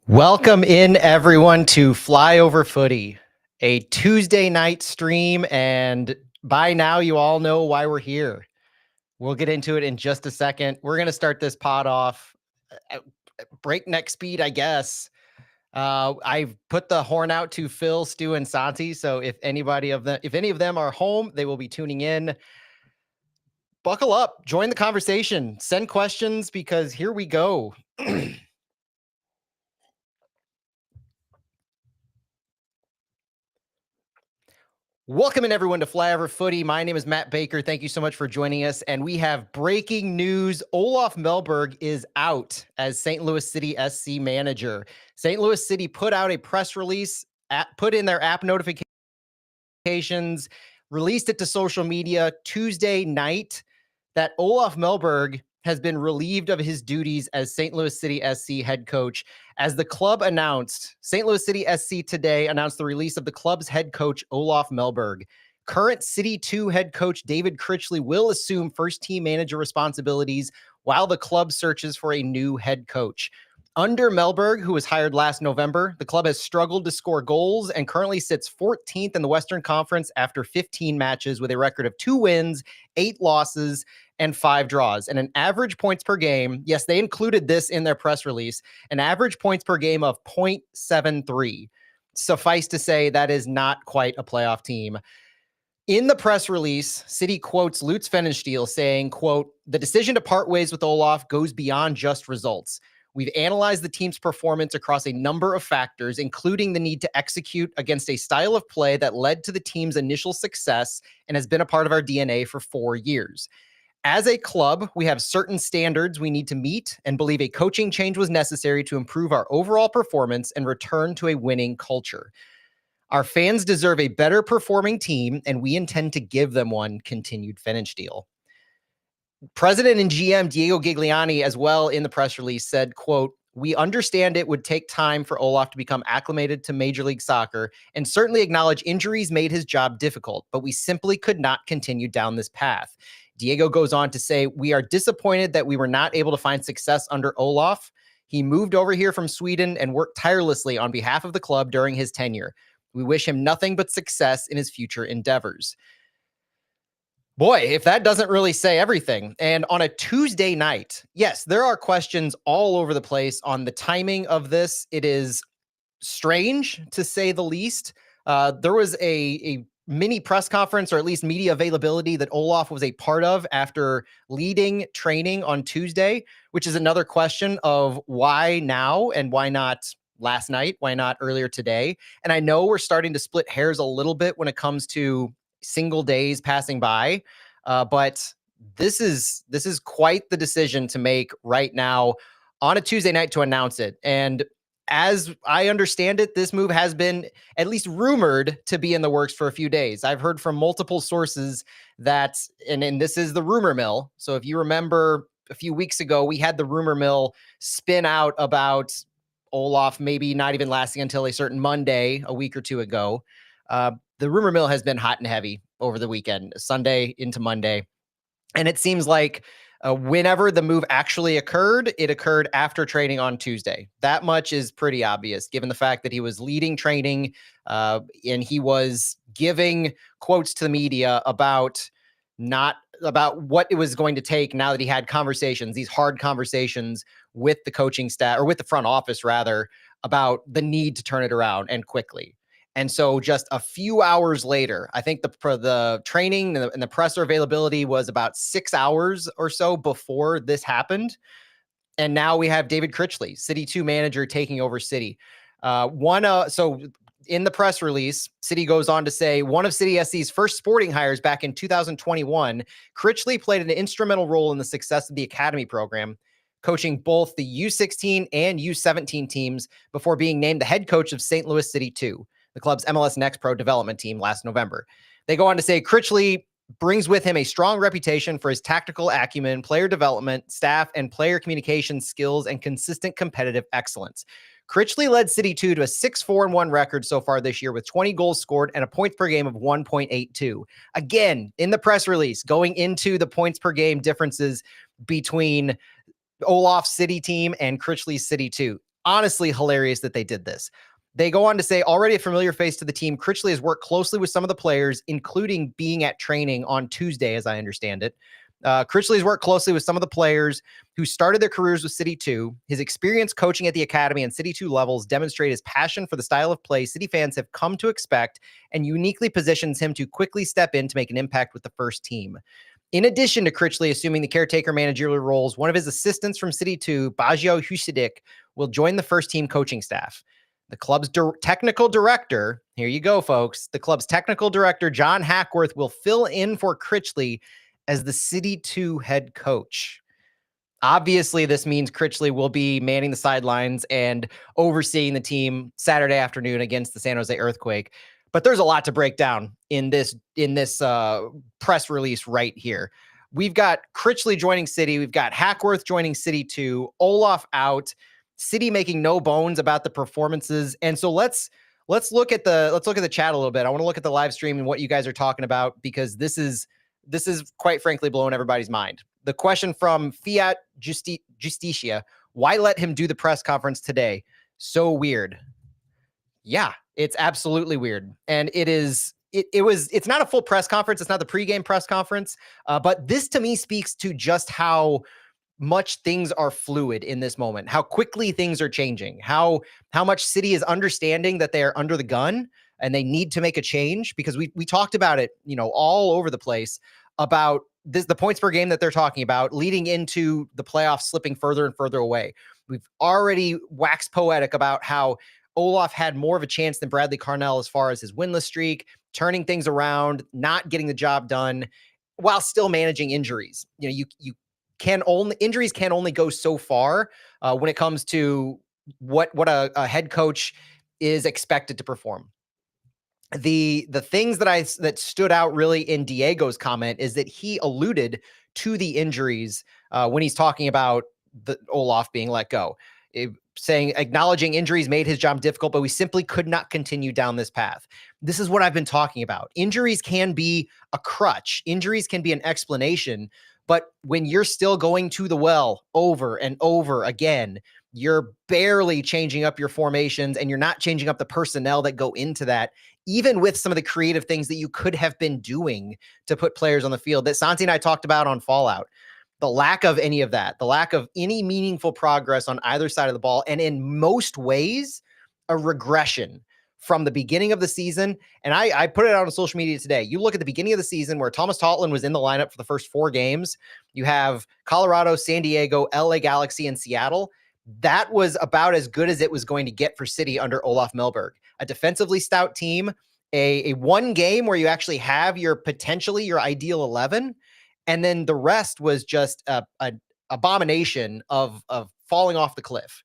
Welcome in, everyone, to Flyover Footy, a Tuesday night stream, and by now you all know why we're here. We'll get into it in just a second. We're going to start this pod off at breakneck speed, I guess. I've put the horn out to Phil, Stu, and Santi, so if any of them are home, they will be tuning in. Buckle up, join the conversation, send questions, because here we go. Welcome in, everyone, to Flyover Footy. My name is Matt Baker. Thank you so much for joining us. And we have breaking news. Olaf Melberg is out as St. Louis City SC manager. St. Louis City put out a press release, put in their app notifications, released it to social media Tuesday night that Olaf Melberg has been relieved of his duties as St. Louis City SC head coach. As the club announced, St. Louis City SC today announced the release of the club's head coach, Olaf Melberg. Current City 2 head coach David Critley will assume first team manager responsibilities while the club searches for a new head coach. Under Melberg, who was hired last November, the club has struggled to score goals and currently sits 14th in the Western Conference after 15 matches with a record of 2 wins, 8 losses, and 5 draws, and an average points per game. Yes, they included this in their press release, an average points per game of 0.73. Suffice to say, that is not quite a playoff team. In the press release, City quotes Lutz Pfannenstiel saying, quote, "The decision to part ways with Olaf goes beyond just results. We've analyzed the team's performance across a number of factors, including the need to execute against a style of play that led to the team's initial success and has been a part of our DNA for 4 years. As a club, we have certain standards we need to meet and believe a coaching change was necessary to improve our overall performance and return to a winning culture. Our fans deserve a better performing team, and we intend to give them one," continued Pfannenstiel. President and GM Diego Gigliani, as well, in the press release said, quote, "We understand it would take time for Olaf to become acclimated to Major League Soccer and certainly acknowledge injuries made his job difficult, but we simply could not continue down this path." Diego goes on to say, "We are disappointed that we were not able to find success under Olaf. He moved over here from Sweden and worked tirelessly on behalf of the club during his tenure. We wish him nothing but success in his future endeavors." Boy, if that doesn't really say everything. And on a Tuesday night, yes, there are questions all over the place on the timing of this. It is strange, to say the least. There was a mini press conference, or at least media availability, that Olaf was a part of after leading training on Tuesday, which is another question of why now and why not last night? Why not earlier today? And I know we're starting to split hairs a little bit when it comes to single days passing by, but this is quite the decision to make right now on a Tuesday night to announce it. And as I understand it, this move has been at least rumored to be in the works for a few days. I've heard from multiple sources that, and this is the rumor mill. So if you remember a few weeks ago, we had the rumor mill spin out about Olaf maybe not even lasting until a certain Monday a week or two ago. The rumor mill has been hot and heavy over the weekend, Sunday into Monday. And it seems like whenever the move actually occurred, it occurred after training on Tuesday. That much is pretty obvious, given the fact that he was leading training and he was giving quotes to the media about what it was going to take now that he had conversations, these hard conversations with the coaching staff, or with the front office rather, about the need to turn it around and quickly. And so just a few hours later, I think the training and the presser availability was about 6 hours or so before this happened. And now we have David Critley, City 2 manager, taking over City. So in the press release, City goes on to say, one of City SC's first sporting hires back in 2021, Critley played an instrumental role in the success of the academy program, coaching both the U16 and U17 teams before being named the head coach of St. Louis City 2, the club's MLS Next Pro development team, last November. They go on to say Critley brings with him a strong reputation for his tactical acumen, player development, staff, and player communication skills, and consistent competitive excellence. Critley led City 2 to a 6-4-1 record so far this year with 20 goals scored and a points per game of 1.82. Again, in the press release, going into the points per game differences between Olaf's City team and Critley's City 2. honestly hilarious that they did this. They go on to say, already a familiar face to the team, Critley has worked closely with some of the players, including being at training on Tuesday, as I understand it. Critley has worked closely with some of the players who started their careers with City 2. His experience coaching at the academy and City 2 levels demonstrate his passion for the style of play City fans have come to expect and uniquely positions him to quickly step in to make an impact with the first team. In addition to Critley assuming the caretaker managerial roles, one of his assistants from City 2, Bajio Husidik, will join the first team coaching staff. The club's technical director, here you go, folks. The club's technical director, John Hackworth, will fill in for Critley as the City 2 head coach. Obviously, this means Critley will be manning the sidelines and overseeing the team Saturday afternoon against the San Jose Earthquake. But there's a lot to break down in this press release right here. We've got Critley joining City. We've got Hackworth joining City 2. Olaf out. City making no bones about the performances. And so let's look at the chat a little bit. I want to look at the live stream and what you guys are talking about, because this is quite frankly blowing everybody's mind. The question from Fiat Justicia: why let him do the press conference today? So weird. Yeah, it's absolutely weird. And it's not a full press conference. It's not the pregame press conference. But this to me speaks to just how much things are fluid in this moment, how quickly things are changing, how much City is understanding that they are under the gun and they need to make a change, because we talked about it, all over the place about this, the points per game that they're talking about leading into the playoffs slipping further and further away. We've already waxed poetic about how Olaf had more of a chance than Bradley Carnell as far as his winless streak, turning things around, not getting the job done while still managing injuries. Injuries can only go so far when it comes to what a head coach is expected to perform. The things that stood out really in Diego's comment is that he alluded to the injuries when he's talking about the Olaf being let go, saying acknowledging injuries made his job difficult, but we simply could not continue down this path. This is what I've been talking about. Injuries can be a crutch. Injuries can be an explanation. But when you're still going to the well over and over again, you're barely changing up your formations and you're not changing up the personnel that go into that, even with some of the creative things that you could have been doing to put players on the field that Santi and I talked about on Fallout. The lack of any of that, the lack of any meaningful progress on either side of the ball, and in most ways, a regression from the beginning of the season. And I put it out on social media today. You look at the beginning of the season where Thomas Totland was in the lineup for the first 4 games. You have Colorado, San Diego, LA Galaxy, and Seattle. That was about as good as it was going to get for City under Olaf Melberg. A defensively stout team, a one game where you actually have potentially your ideal 11. And then the rest was just an abomination of falling off the cliff.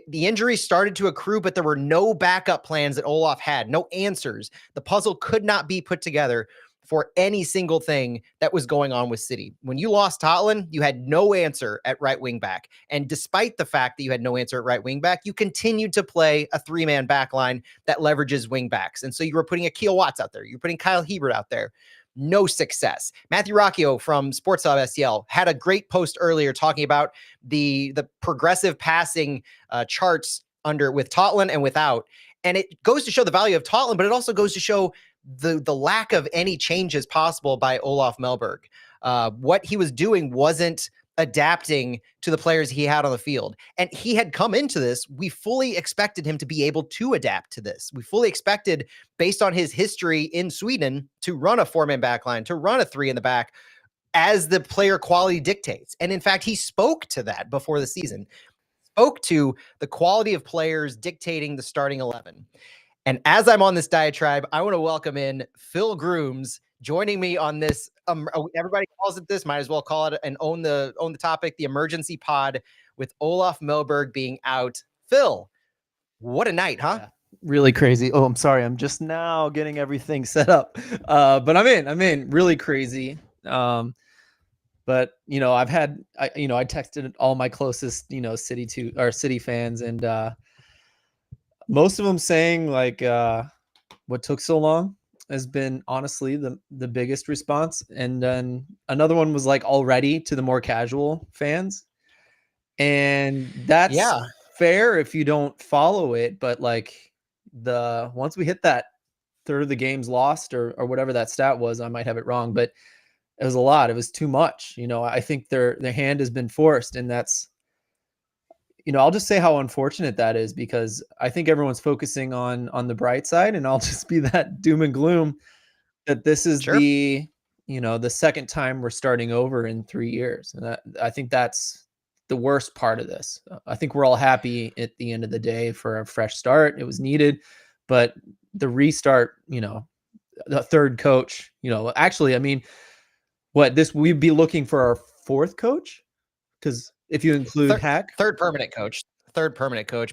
The injuries started to accrue, but there were no backup plans that Olaf had, no answers. The puzzle could not be put together for any single thing that was going on with City. When you lost Totland, you had no answer at right wing back. And despite the fact that you had no answer at right wing back, you continued to play a 3-man back line that leverages wing backs. And so you were putting Akil Watts out there. You're putting Kyle Hebert out there. No success. Matthew Rocchio from Sports Hub STL had a great post earlier talking about the progressive passing charts with Totland and without. And it goes to show the value of Totland, but it also goes to show the lack of any changes possible by Olaf Melberg. What he was doing wasn't adapting to the players he had on the field. And he had come into this. We fully expected him to be able to adapt to this. We fully expected, based on his history in Sweden, to run a 4-man backline, to run a 3 in the back as the player quality dictates. And in fact, he spoke to that before the season, spoke to the quality of players dictating the starting 11. And as I'm on this diatribe, I want to welcome in Phil Grooms joining me on this. Everybody calls it this, might as well call it and own the topic, the emergency pod with Olaf Melberg being out. Phil, what a night, huh? Yeah, really crazy. Oh, I'm sorry. I'm just now getting everything set up. But I'm in really crazy. But I texted all my closest, City fans, and most of them saying like, what took so long has been honestly the biggest response. And then another one was like already to the more casual fans. And that's fair if you don't follow it, but like once we hit that third of the games lost or whatever that stat was, I might have it wrong, but it was a lot. It was too much. I think their hand has been forced, and that's, I'll just say how unfortunate that is, because I think everyone's focusing on the bright side, and I'll just be that doom and gloom that this is Sure. the second time we're starting over in 3 years. And I think that's the worst part of this. I think we're all happy at the end of the day for a fresh start. It was needed, but the restart, the third coach, actually, I mean, we'd be looking for our fourth coach, because if you include Hack. Third permanent coach.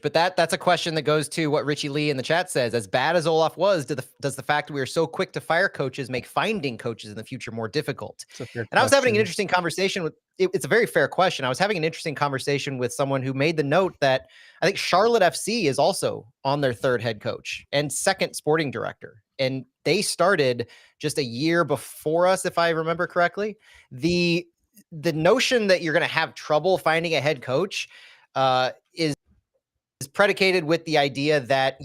But that's a question that goes to what Richie Lee in the chat says. As bad as Olaf was, does the fact that we are so quick to fire coaches make finding coaches in the future more difficult? And I was having an interesting conversation with it's a very fair question. I was having an interesting conversation with someone who made the note that I think Charlotte FC is also on their third head coach and second sporting director. And they started just a year before us, if I remember correctly. The notion that you're going to have trouble finding a head coach is predicated with the idea that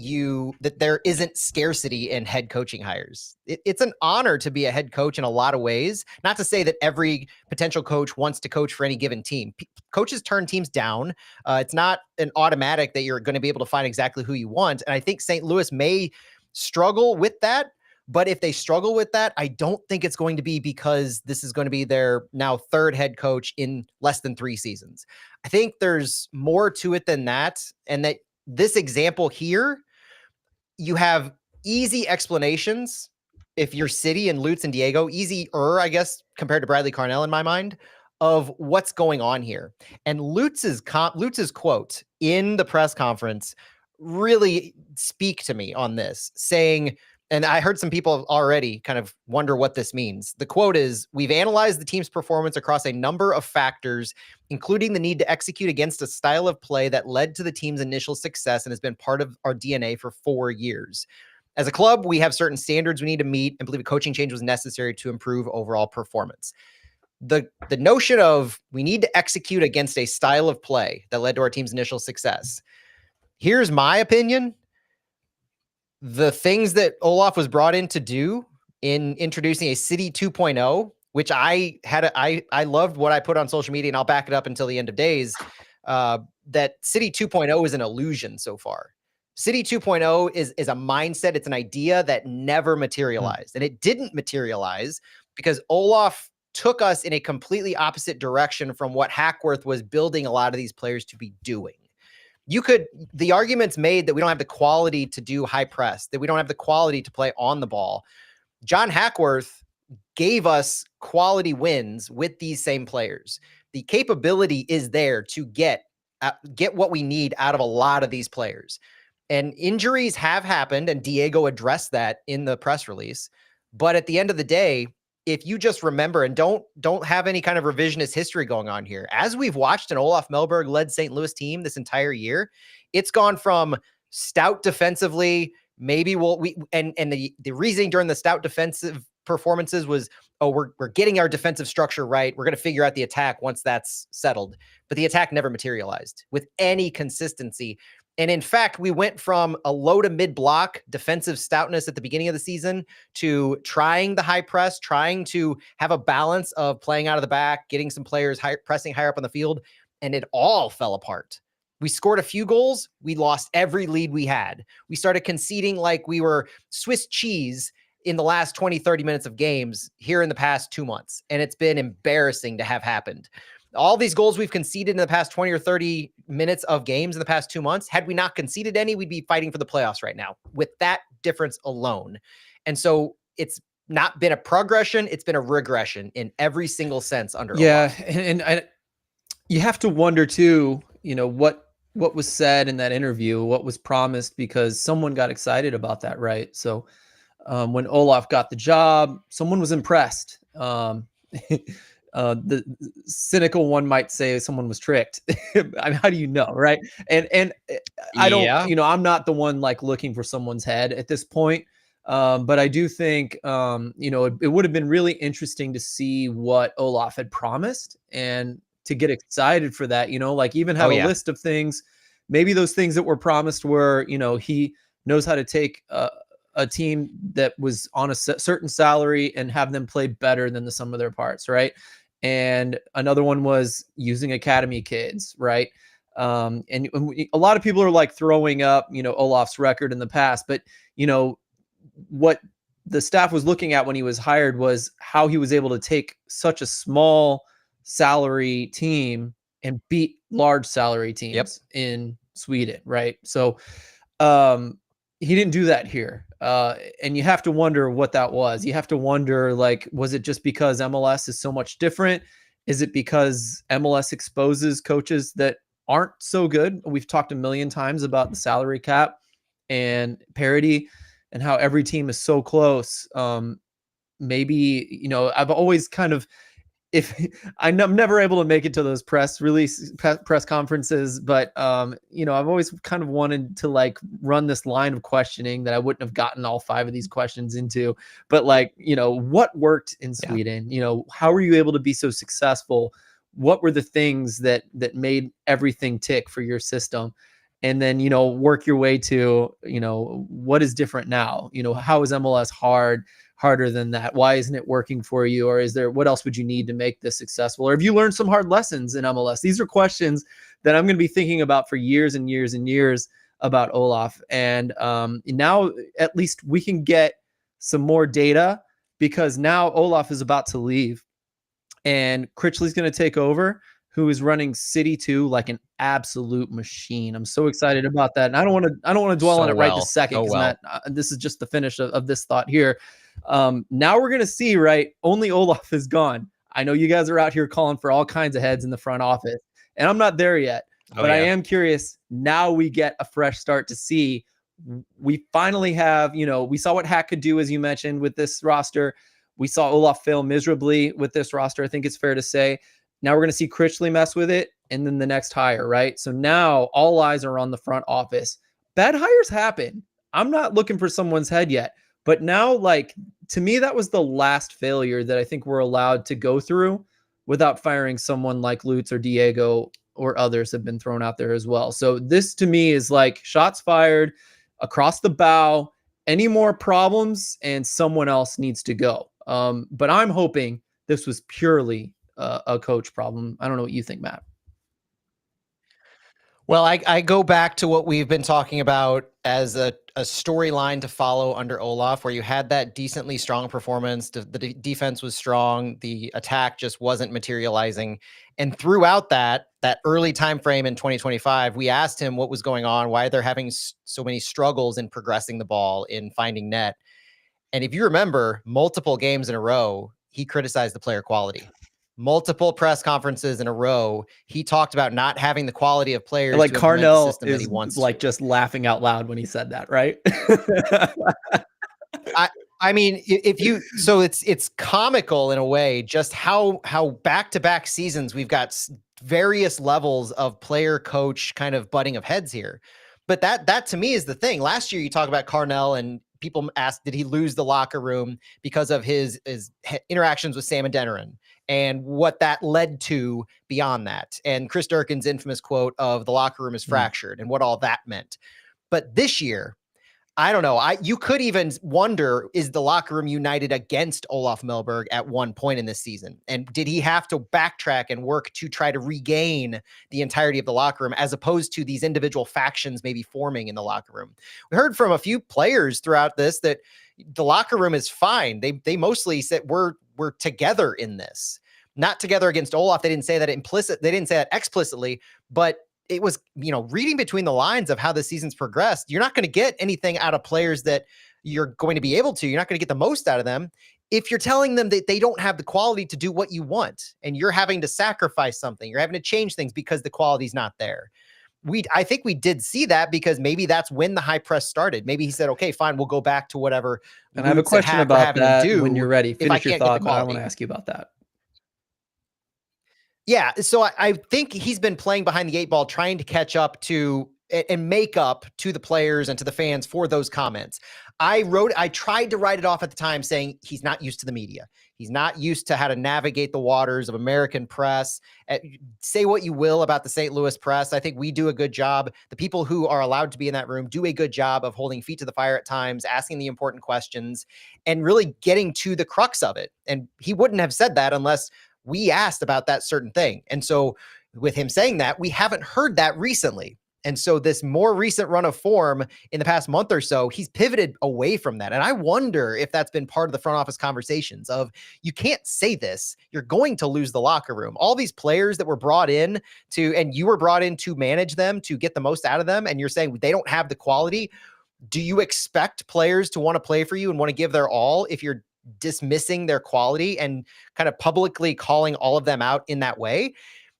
there isn't scarcity in head coaching hires. It's an honor to be a head coach in a lot of ways. Not to say that every potential coach wants to coach for any given team. Coaches turn teams down. It's not an automatic that you're going to be able to find exactly who you want. And I think St. Louis may struggle with that. But if they struggle with that, I don't think it's going to be because this is going to be their now third head coach in less than 3 seasons. I think there's more to it than that. And that this example here, you have easy explanations. If you're City and Lutz and Diego, easier, I guess, compared to Bradley Carnell in my mind, of what's going on here. And Lutz's quote in the press conference really speak to me on this, saying, and I heard some people already kind of wonder what this means. The quote is, "We've analyzed the team's performance across a number of factors, including the need to execute against a style of play that led to the team's initial success and has been part of our DNA for 4 years. As a club, we have certain standards we need to meet and believe a coaching change was necessary to improve overall performance." The notion of we need to execute against a style of play that led to our team's initial success. Here's my opinion. The things that Olaf was brought in to do in introducing a City 2.0, which I loved what I put on social media, and I'll back it up until the end of days, that City 2.0 is an illusion so far. City 2.0 is a mindset. It's an idea that never materialized. And it didn't materialize because Olaf took us in a completely opposite direction from what Hackworth was building a lot of these players to be doing. The arguments made that we don't have the quality to do high press, that we don't have the quality to play on the ball. John Hackworth gave us quality wins with these same players. The capability is there to get what we need out of a lot of these players. And injuries have happened, and Diego addressed that in the press release. But at the end of the day, if you just remember and don't have any kind of revisionist history going on here, as we've watched an Olaf Melberg led St. Louis team this entire year, it's gone from stout defensively. Maybe the reasoning during the stout defensive performances was, we're getting our defensive structure right. We're going to figure out the attack once that's settled. But the attack never materialized with any consistency. And in fact, we went from a low to mid block defensive stoutness at the beginning of the season to trying the high press, trying to have a balance of playing out of the back, getting some players pressing higher up on the field, and it all fell apart. We scored a few goals. We lost every lead we had. We started conceding like we were Swiss cheese in the last 20, 30 minutes of games here in the past 2 months. And it's been embarrassing to have happened. All these goals we've conceded in the past 20 or 30 minutes of games in the past 2 months, had we not conceded any, we'd be fighting for the playoffs right now with that difference alone. And so it's not been a progression. It's been a regression in every single sense under Olaf. And you have to wonder too, what was said in that interview, what was promised, because someone got excited about that, right? So when Olaf got the job, someone was impressed. The cynical one might say someone was tricked. I mean, how do you know, right? And I don't, I'm not the one like looking for someone's head at this point. But I do think, it would have been really interesting to see what Olaf had promised and to get excited for that, like even have a list of things maybe those things that were promised were, he knows how to take a team that was on a certain salary and have them play better than the sum of their parts, right? And another one was using academy kids, right? And a lot of people are like throwing up, Olaf's record in the past, but what the staff was looking at when he was hired was how he was able to take such a small salary team and beat large salary teams in Sweden, right? So he didn't do that here. And you have to wonder what that was. You have to wonder, like, was it just because MLS is so much different? Is it because MLS exposes coaches that aren't so good? We've talked a million times about the salary cap and parity and how every team is so close. Maybe, I've always kind of, if I'm never able to make it to those press conferences, but I've always kind of wanted to like run this line of questioning that I wouldn't have gotten all 5 of these questions into, but like, what worked in Sweden? How were you able to be so successful? What were the things that made everything tick for your system? And then, work your way to, what is different now? How is MLS harder than that? Why isn't it working for you? Or what else would you need to make this successful? Or have you learned some hard lessons in MLS? These are questions that I'm going to be thinking about for years and years and years about Olaf. And now at least we can get some more data, because now Olaf is about to leave and Critley's going to take over, who is running City 2 like an absolute machine. I'm so excited about that. And I don't want to dwell on it right this second, because Matt, this is just the finish of this thought here. Now we're going to see, right? Only Olaf is gone. I know you guys are out here calling for all kinds of heads in the front office, and I'm not there yet, but I am curious. Now we get a fresh start to see. We finally have, we saw what Hack could do, as you mentioned, with this roster. We saw Olaf fail miserably with this roster. I think it's fair to say. Now we're going to see Critley mess with it, and then the next hire, right? So now all eyes are on the front office. Bad hires happen. I'm not looking for someone's head yet. But now, like, to me, that was the last failure that I think we're allowed to go through without firing someone like Lutz or Diego, or others have been thrown out there as well. So this, to me, is like shots fired across the bow. Any more problems and someone else needs to go. But I'm hoping this was purely a coach problem. I don't know what you think, Matt. Well, I go back to what we've been talking about as a storyline to follow under Olaf, where you had that decently strong performance. The defense was strong. The attack just wasn't materializing. And throughout that early time frame in 2025, we asked him what was going on, why they're having so many struggles in progressing the ball, in finding net. And if you remember, multiple games in a row, he criticized the player quality. Multiple press conferences in a row, he talked about not having the quality of players. Like Carnell is like just laughing out loud when he said that, right? I mean, so it's comical in a way, just how back-to-back seasons we've got various levels of player coach kind of butting of heads here. But that to me is the thing. Last year you talk about Carnell, and people asked, did he lose the locker room because of his interactions with Sam Adeniran, and what that led to beyond that, and Chris Durkin's infamous quote of the locker room is fractured and what all that meant. But this year, I don't know. You could even wonder, is the locker room united against Olaf Melberg at one point in this season? And did he have to backtrack and work to try to regain the entirety of the locker room, as opposed to these individual factions maybe forming in the locker room? We heard from a few players throughout this that the locker room is fine. They mostly said we're together in this, not together against Olaf. They didn't say that They didn't say that explicitly, but it was, reading between the lines of how the season's progressed, you're not going to get anything out of players that you're going to be able to. You're not going to get the most out of them if you're telling them that they don't have the quality to do what you want, and you're having to sacrifice something. You're having to change things because the quality's not there. I think we did see that, because maybe that's when the high press started. Maybe he said, okay, fine, we'll go back to whatever. And I have a question about that when you're ready. Finish your thought, but I want to ask you about that. Yeah, so I think he's been playing behind the 8 ball, trying to catch up to and make up to the players and to the fans for those comments. I tried to write it off at the time saying he's not used to the media. He's not used to how to navigate the waters of American press. Say what you will about the St. Louis press. I think we do a good job. The people who are allowed to be in that room do a good job of holding feet to the fire at times, asking the important questions, and really getting to the crux of it. And he wouldn't have said that unless we asked about that certain thing. And so with him saying that, we haven't heard that recently. And so this more recent run of form in the past month or so, he's pivoted away from that. And I wonder if that's been part of the front office conversations of, you can't say this, you're going to lose the locker room. All these players that were brought in to, and you were brought in to manage them, to get the most out of them, and you're saying they don't have the quality. Do you expect players to want to play for you and want to give their all if you're dismissing their quality and kind of publicly calling all of them out in that way?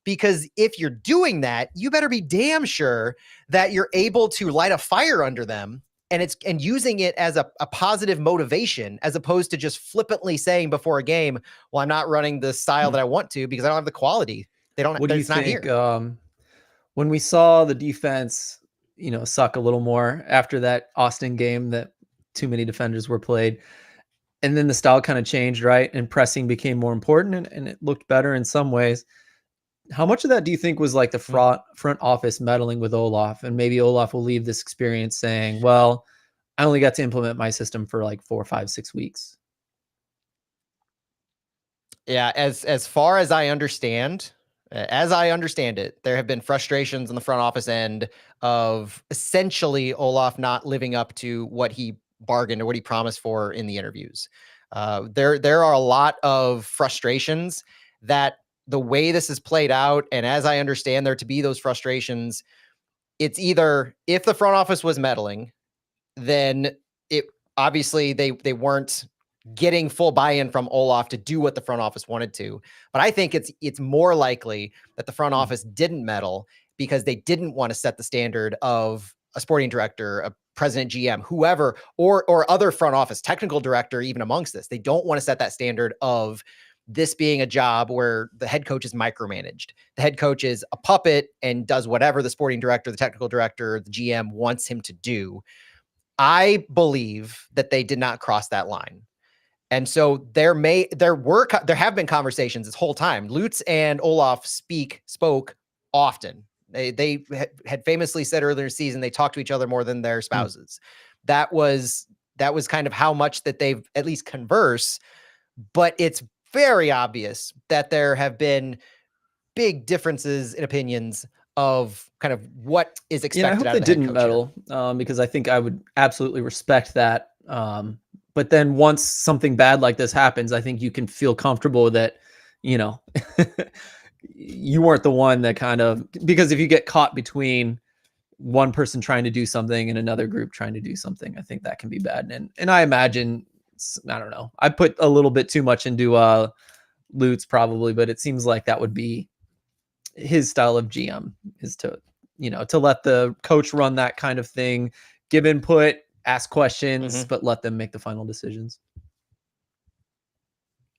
Because if you're doing that, you better be damn sure that you're able to light a fire under them and using it as a positive motivation, as opposed to just flippantly saying before a game, well, I'm not running the style that I want to because I don't have the quality. They don't, What do you it's not think? here. When we saw the defense, suck a little more after that Austin game, that too many defenders were played, and then the style kind of changed, right? And pressing became more important, and it looked better in some ways. How much of that do you think was like the front office meddling with Olaf? And maybe Olaf will leave this experience saying, well, I only got to implement my system for like 4, 5, 6 weeks. Yeah, as far as I understand, it, there have been frustrations on the front office end of essentially Olaf not living up to what he bargained or what he promised for in the interviews. There are a lot of frustrations that the way this is played out, and as I understand there to be those frustrations, it's either if the front office was meddling, then it obviously they weren't getting full buy-in from Olaf to do what the front office wanted to. But I think it's more likely that the front office didn't meddle because they didn't want to set the standard of a sporting director, a president, GM, whoever, or other front office, technical director, even amongst this. They don't want to set that standard of this being a job where the head coach is micromanaged. The head coach is a puppet and does whatever the sporting director, the technical director, the GM wants him to do. I believe that they did not cross that line. And so there have been conversations this whole time. Lutz and Olaf spoke often. They had famously said earlier in the season, they talk to each other more than their spouses. That was kind of how much that they've at least converse, but it's very obvious that there have been big differences in opinions of kind of what is expected. I hope they didn't meddle, because I think I would absolutely respect that. But then once something bad like this happens, I think you can feel comfortable that, you weren't the one that kind of, because if you get caught between one person trying to do something and another group trying to do something, I think that can be bad. And I imagine, I don't know, I put a little bit too much into Lutz probably, but it seems like that would be his style of GM, is to, to let the coach run that kind of thing, give input, ask questions, but let them make the final decisions.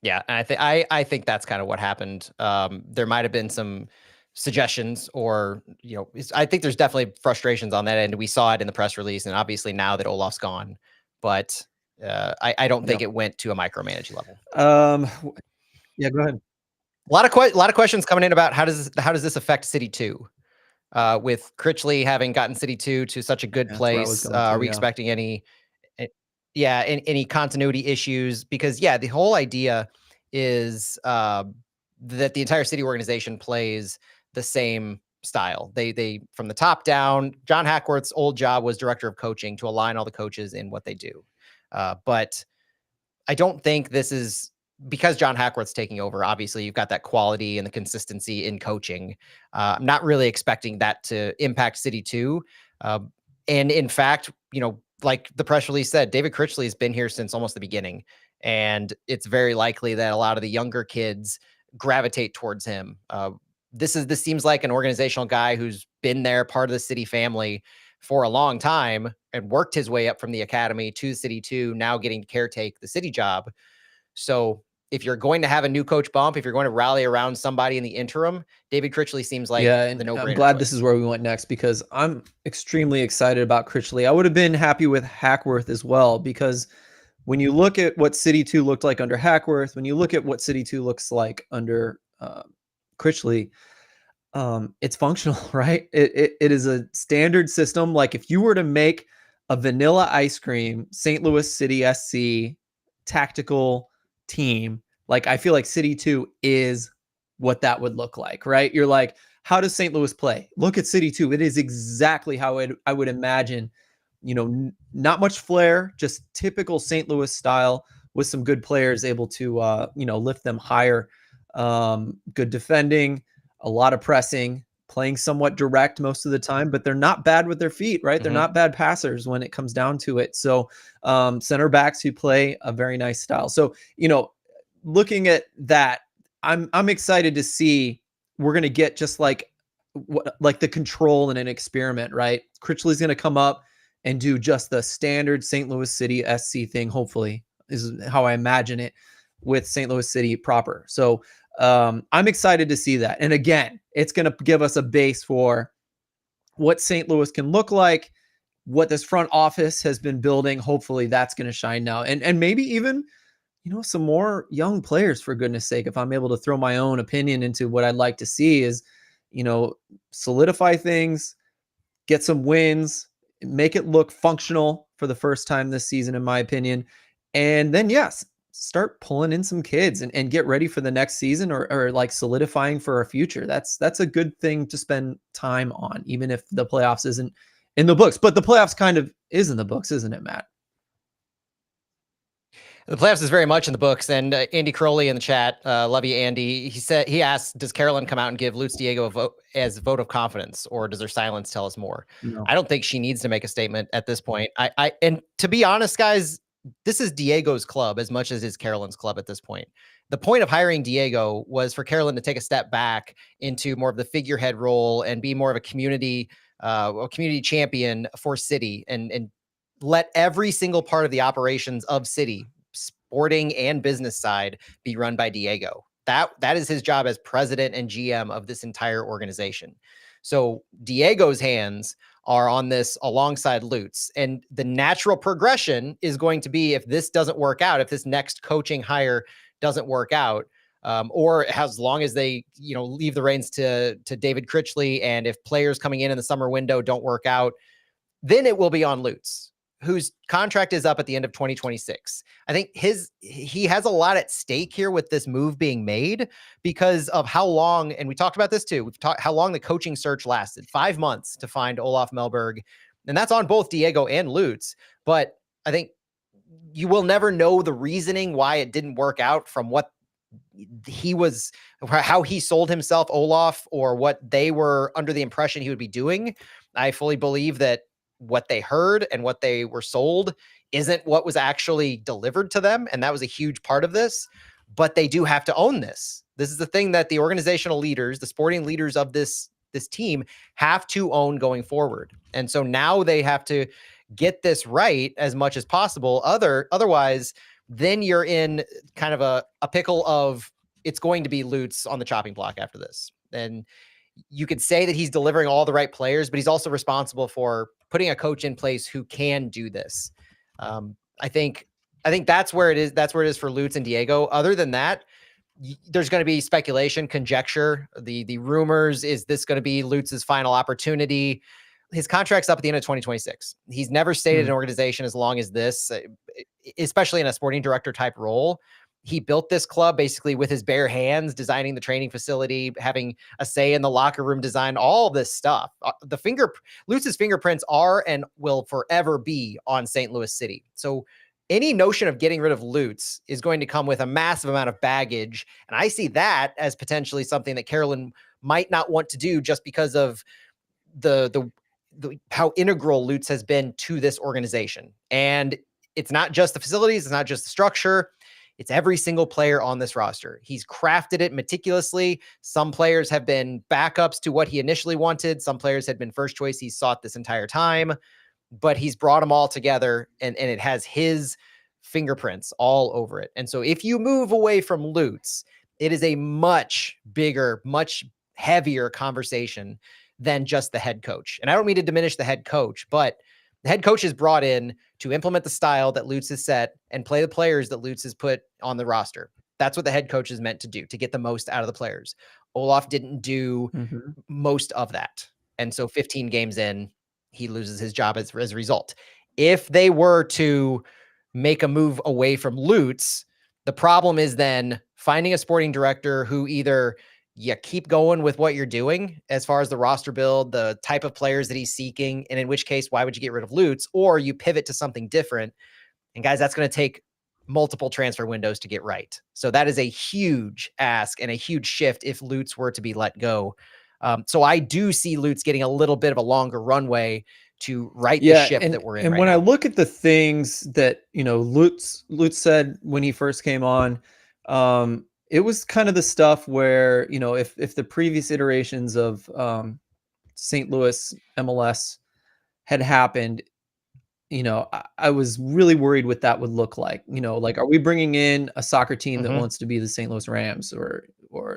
Yeah, and I think that's kind of what happened. There might have been some suggestions, or I think there's definitely frustrations on that end. We saw it in the press release, and obviously now that Olaf's gone, but I don't think it went to a micromanage level. Yeah, go ahead. A lot of questions coming in about how does this affect City 2? With Critley having gotten City 2 to such a good place, are we expecting any continuity issues? Because the whole idea is that the entire city organization plays the same style. They from the top down. John Hackworth's old job was director of coaching, to align all the coaches in what they do. But I don't think this is because John Hackworth's taking over. Obviously, you've got that quality and the consistency in coaching. I'm not really expecting that to impact City 2. And in fact, like the press release said, David Critley has been here since almost the beginning. And it's very likely that a lot of the younger kids gravitate towards him. This seems like an organizational guy who's been there, part of the city family for a long time, and worked his way up from the academy to City 2, now getting to caretake the city job. So if you're going to have a new coach bump, if you're going to rally around somebody in the interim, David Critley seems like and the no-brainer I'm glad choice. this is where we went next, because I'm extremely excited about Critley. I would have been happy with Hackworth as well, because when you look at what City 2 looked like under Hackworth, when you look at what City 2 looks like under Critley, it's functional, right? It is a standard system. Like if you were to make a vanilla ice cream St. Louis City SC tactical team, like I feel like City 2 is what that would look like, right? You're like, how does St. Louis play? Look at City 2. It is exactly how I would imagine, not much flair, just typical St. Louis style with some good players able to, lift them higher. Good defending, a lot of pressing, playing somewhat direct most of the time, but they're not bad with their feet, right? They're not bad passers when it comes down to it. So center backs who play a very nice style. So, looking at that, I'm excited to see we're going to get just like the control in an experiment, right? Critchley's going to come up and do just the standard St. Louis City SC thing, hopefully, is how I imagine it with St. Louis City proper. So I'm excited to see that. And again, it's going to give us a base for what St. Louis can look like, what this front office has been building. Hopefully that's going to shine now. And maybe even, some more young players, for goodness sake. If I'm able to throw my own opinion into what I'd like to see is, solidify things, get some wins, make it look functional for the first time this season, in my opinion. And then, yes, start pulling in some kids and get ready for the next season, or like solidifying for our future. That's a good thing to spend time on, even if the playoffs isn't in the books. But the playoffs kind of is in the books, isn't it, Matt? The playoffs is very much in the books. And Andy Crowley in the chat, love you, Andy. He asked, does Carolyn come out and give Lutz Diego a vote of confidence, or does her silence tell us more? No. I don't think she needs to make a statement at this point. And to be honest, guys, this is Diego's club as much as it's Carolyn's club at this point. The point of hiring Diego was for Carolyn to take a step back into more of the figurehead role and be more of a community champion for City, and let every single part of the operations of City, sporting and business side, be run by Diego. That is his job as president and GM of this entire organization. So Diego's hands are on this alongside Lutz, and the natural progression is going to be, if this doesn't work out, if this next coaching hire doesn't work out, or as long as they, leave the reins to David Critley, and if players coming in the summer window don't work out, then it will be on Lutz, whose contract is up at the end of 2026. I think he has a lot at stake here with this move being made, because of how long, and we talked about this too, we've talked how long the coaching search lasted, 5 months to find Olaf Melberg. And that's on both Diego and Lutz. But I think you will never know the reasoning why it didn't work out from what how he sold himself, Olaf, or what they were under the impression he would be doing. I fully believe that what they heard and what they were sold isn't what was actually delivered to them. And that was a huge part of this, but they do have to own this. This is the thing that the organizational leaders, the sporting leaders of this team, have to own going forward. And so now they have to get this right as much as possible. Otherwise, then you're in kind of a pickle of, it's going to be Lutz on the chopping block after this. And you could say that he's delivering all the right players, but he's also responsible for putting a coach in place who can do this. I think that's where it is. That's where it is for Lutz and Diego. Other than that, there's going to be speculation, conjecture, the rumors. Is this going to be Lutz's final opportunity? His contract's up at the end of 2026. He's never stayed in an organization as long as this, especially in a sporting director type role. He built this club basically with his bare hands, designing the training facility, having a say in the locker room design, all this stuff. Lutz's fingerprints are and will forever be on St. Louis City. So any notion of getting rid of Lutz is going to come with a massive amount of baggage. And I see that as potentially something that Carolyn might not want to do, just because of the how integral Lutz has been to this organization. And it's not just the facilities, it's not just the structure, it's every single player on this roster. He's crafted it meticulously. Some players have been backups to what he initially wanted. Some players had been first choice he's sought this entire time, but he's brought them all together, and it has his fingerprints all over it. And so if you move away from Lutz, it is a much bigger, much heavier conversation than just the head coach. And I don't mean to diminish the head coach, but the head coach is brought in to implement the style that Lutz has set and play the players that Lutz has put on the roster. That's what the head coach is meant to do, to get the most out of the players. Olaf didn't do most of that. And so 15 games in, he loses his job as a result. If they were to make a move away from Lutz, the problem is then finding a sporting director who either you keep going with what you're doing as far as the roster build, the type of players that he's seeking, and in which case, why would you get rid of Lutz? Or you pivot to something different. And guys, that's going to take multiple transfer windows to get right. So that is a huge ask and a huge shift if Lutz were to be let go. So I do see Lutz getting a little bit of a longer runway to right the ship that we're in. And right when now. I look at the things that, Lutz said when he first came on, it was kind of the stuff where, if the previous iterations of St. Louis MLS had happened, I was really worried what that would look like. Like, are we bringing in a soccer team that wants to be the St. Louis Rams or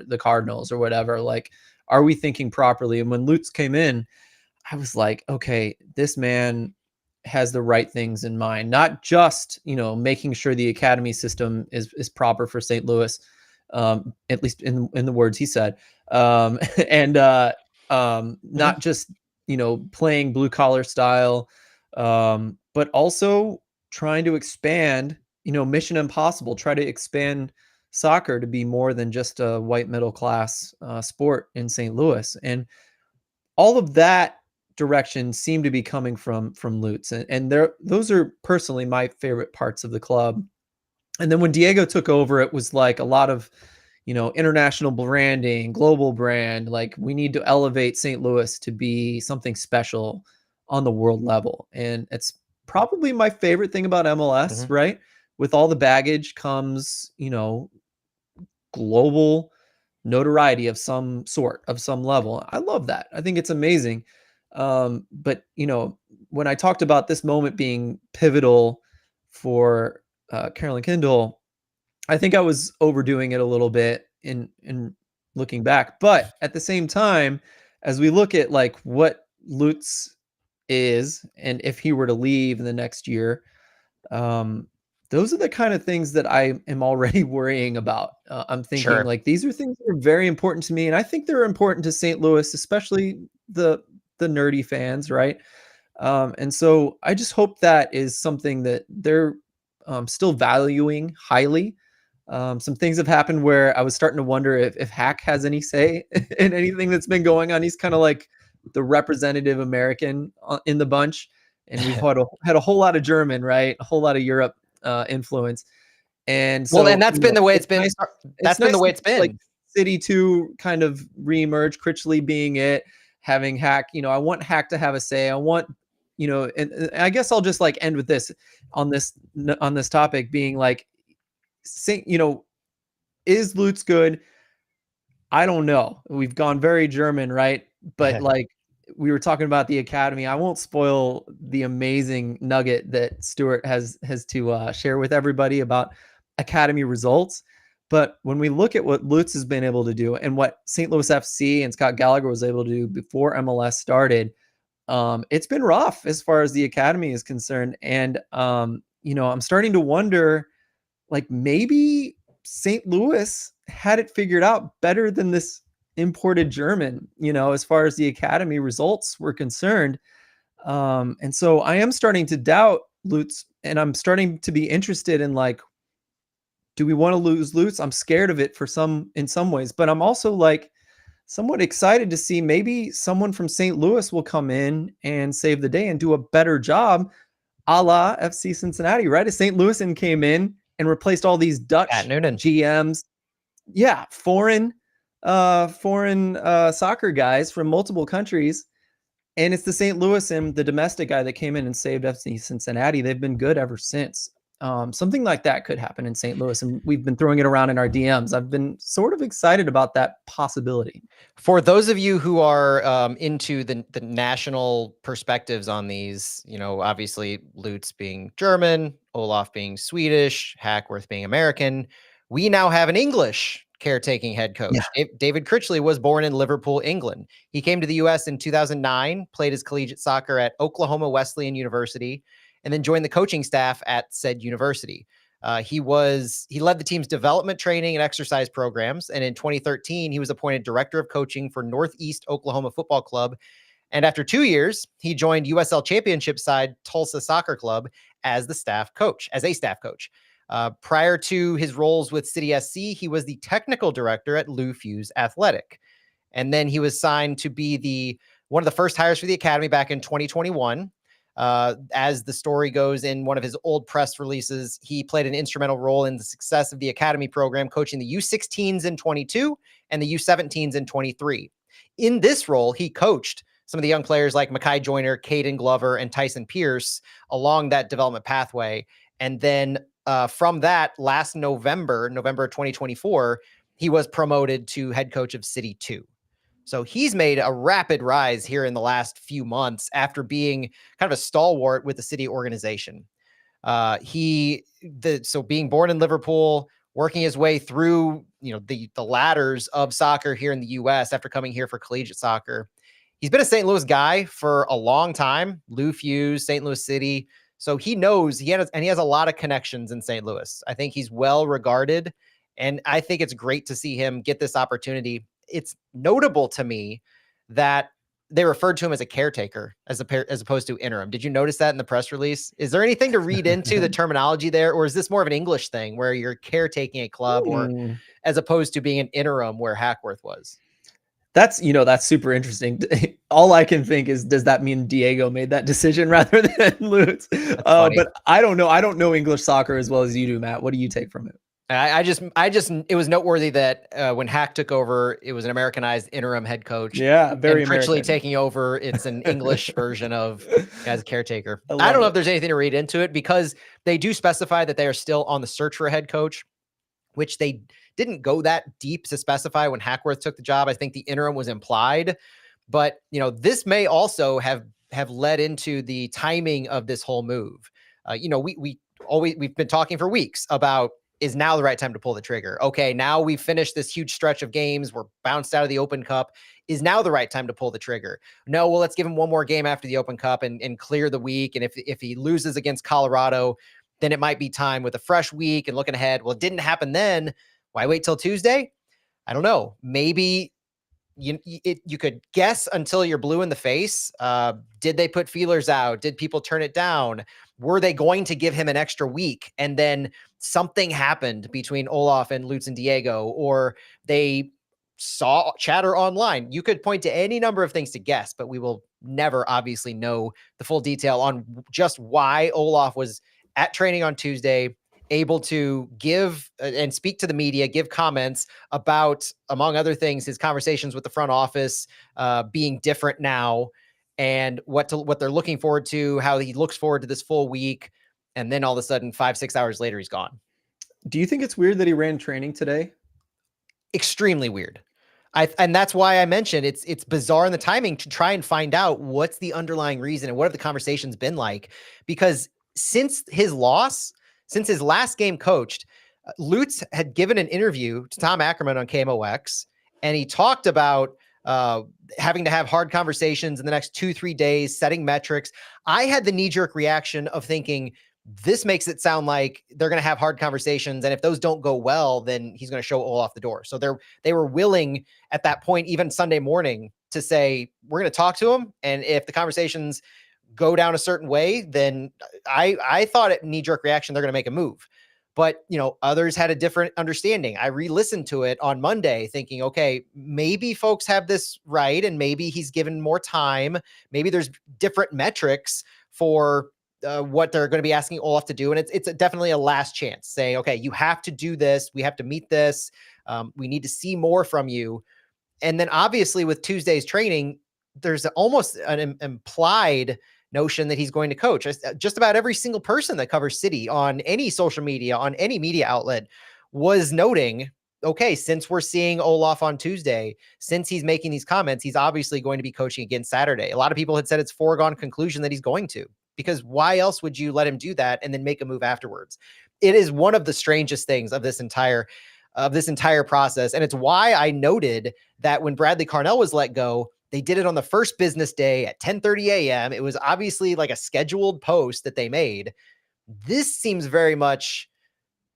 the Cardinals or whatever? Like, are we thinking properly? And when Lutz came in, I was like, okay, this man has the right things in mind, not just, making sure the academy system is proper for St. Louis, at least in the words he said, and not just, playing blue collar style, but also trying to expand, Mission Impossible, try to expand soccer to be more than just a white middle class sport in St. Louis. And all of that direction seemed to be coming from Lutz, and those are personally my favorite parts of the club. And then when Diego took over, it was like a lot of, international branding, global brand. Like, we need to elevate St. Louis to be something special on the world level. And it's probably my favorite thing about MLS, right? With all the baggage comes, global notoriety of some sort, of some level. I love that. I think it's amazing. But when I talked about this moment being pivotal for Carolyn Kindle, I think I was overdoing it a little bit in looking back. But at the same time, as we look at like what Lutz is, and if he were to leave in the next year, those are the kind of things that I am already worrying about. I'm thinking like, these are things that are very important to me, and I think they're important to St. Louis, especially the nerdy fans, right? And so I just hope that is something that they're still valuing highly. Some things have happened where I was starting to wonder if Hack has any say in anything that's been going on. He's kind of like the representative American in the bunch, and we've had a whole lot of German, right? A whole lot of Europe influence. And so, and that's been the way it's been. That's been the way it's been. Like City 2 kind of reemerge, Critley being it, having Hack, I want Hack to have a say. I want, and I guess I'll just like end with this on this topic being like, is Lutz good? I don't know. We've gone very German, right? But like we were talking about the academy, I won't spoil the amazing nugget that Stuart has to share with everybody about academy results. But when we look at what Lutz has been able to do and what St. Louis FC and Scott Gallagher was able to do before MLS started, it's been rough as far as the academy is concerned. And, I'm starting to wonder, like, maybe St. Louis had it figured out better than this imported German, as far as the academy results were concerned. And so I am starting to doubt Lutz, and I'm starting to be interested in like, do we want to lose Lutz? I'm scared of it in some ways, but I'm also like somewhat excited to see maybe someone from St. Louis will come in and save the day and do a better job, a la FC Cincinnati, right? As St. Louis came in and replaced all these Dutch GMs. Yeah, foreign soccer guys from multiple countries. And it's the St. Louis and the domestic guy that came in and saved FC Cincinnati. They've been good ever since. Something like that could happen in St. Louis, and we've been throwing it around in our DMs. I've been sort of excited about that possibility. For those of you who are into the national perspectives on these, obviously Lutz being German, Olaf being Swedish, Hackworth being American. We now have an English caretaking head coach. David Critley was born in Liverpool, England. He came to the U.S. in 2009, played his collegiate soccer at Oklahoma Wesleyan University, and then joined the coaching staff at said university. He led the team's development training and exercise programs. And in 2013, he was appointed director of coaching for Northeast Oklahoma Football Club. And after 2 years, he joined USL Championship side Tulsa Soccer Club as a staff coach. Prior to his roles with City SC, he was the technical director at Lou Fuse Athletic. And then he was signed to be one of the first hires for the academy back in 2021. As the story goes in one of his old press releases, he played an instrumental role in the success of the academy program, coaching the U16s in 22 and the U17s in 23. In this role, he coached some of the young players like Mackay Joyner, Caden Glover, and Tyson Pierce along that development pathway. And then from that, last November 2024, he was promoted to head coach of City 2. So he's made a rapid rise here in the last few months after being kind of a stalwart with the City organization. So being born in Liverpool, working his way through, the ladders of soccer here in the U.S. after coming here for collegiate soccer. He's been a St. Louis guy for a long time. Lou Fuse, St. Louis City. So he knows he has a lot of connections in St. Louis. I think he's well regarded, and I think it's great to see him get this opportunity. It's notable to me that they referred to him as a caretaker as opposed to interim. Did you notice that in the press release? Is there anything to read into the terminology there, or is this more of an English thing where you're caretaking a club, or as opposed to being an interim where Hackworth was? That's super interesting. All I can think is, does that mean Diego made that decision rather than Lutz? But I don't know. I don't know English soccer as well as you do, Matt. What do you take from it? I just, it was noteworthy that when Hack took over, it was an Americanized interim head coach. Yeah, very American. Critley taking over, it's an English version of as a caretaker. I don't know if there's anything to read into it, because they do specify that they are still on the search for a head coach, which they didn't go that deep to specify when Hackworth took the job. I think the interim was implied, but this may also have led into the timing of this whole move. We've been talking for weeks about, is now the right time to pull the trigger? Okay, now we've finished this huge stretch of games. We're bounced out of the Open Cup. Is now the right time to pull the trigger? No, well, let's give him one more game after the Open Cup and clear the week. And if he loses against Colorado, then it might be time with a fresh week and looking ahead. Well, it didn't happen then. Why wait till Tuesday? I don't know. Maybe you could guess until you're blue in the face. Did they put feelers out? Did people turn it down? Were they going to give him an extra week? And then something happened between Olaf and Lutz and Diego, or they saw chatter online. You could point to any number of things to guess, but we will never obviously know the full detail on just why Olaf was at training on Tuesday, able to give and speak to the media, give comments about, among other things, his conversations with the front office being different now, and what they're looking forward to, how he looks forward to this full week. And then all of a sudden, 5-6 hours later, he's gone. Do you think it's weird that he ran training today? Extremely weird. And that's why I mentioned it's bizarre in the timing to try and find out what's the underlying reason and what have the conversations been like, because since his last game coached, Lutz had given an interview to Tom Ackerman on KMOX, and he talked about having to have hard conversations in the next 2-3 days, setting metrics. I had the knee-jerk reaction of thinking, this makes it sound like they're going to have hard conversations, and if those don't go well, then he's going to show Olaf the door. So they were willing at that point, even Sunday morning, to say, we're going to talk to him, and if the conversations go down a certain way, then I thought at knee-jerk reaction they're going to make a move. But, others had a different understanding. I re-listened to it on Monday thinking, okay, maybe folks have this right, and maybe he's given more time. Maybe there's different metrics for what they're going to be asking Olaf to do. And it's definitely a last chance. Say, okay, you have to do this. We have to meet this. We need to see more from you. And then obviously with Tuesday's training, there's almost an implied notion that he's going to coach. Just about every single person that covers City on any social media, on any media outlet, was noting, okay, since we're seeing Olaf on Tuesday, since he's making these comments, he's obviously going to be coaching again Saturday. A lot of people had said it's foregone conclusion that he's going to. because why else would you let him do that and then make a move afterwards? It is one of the strangest things of this entire process. And it's why I noted that when Bradley Carnell was let go, they did it on the first business day at 10:30 a.m. It was obviously like a scheduled post that they made. This seems very much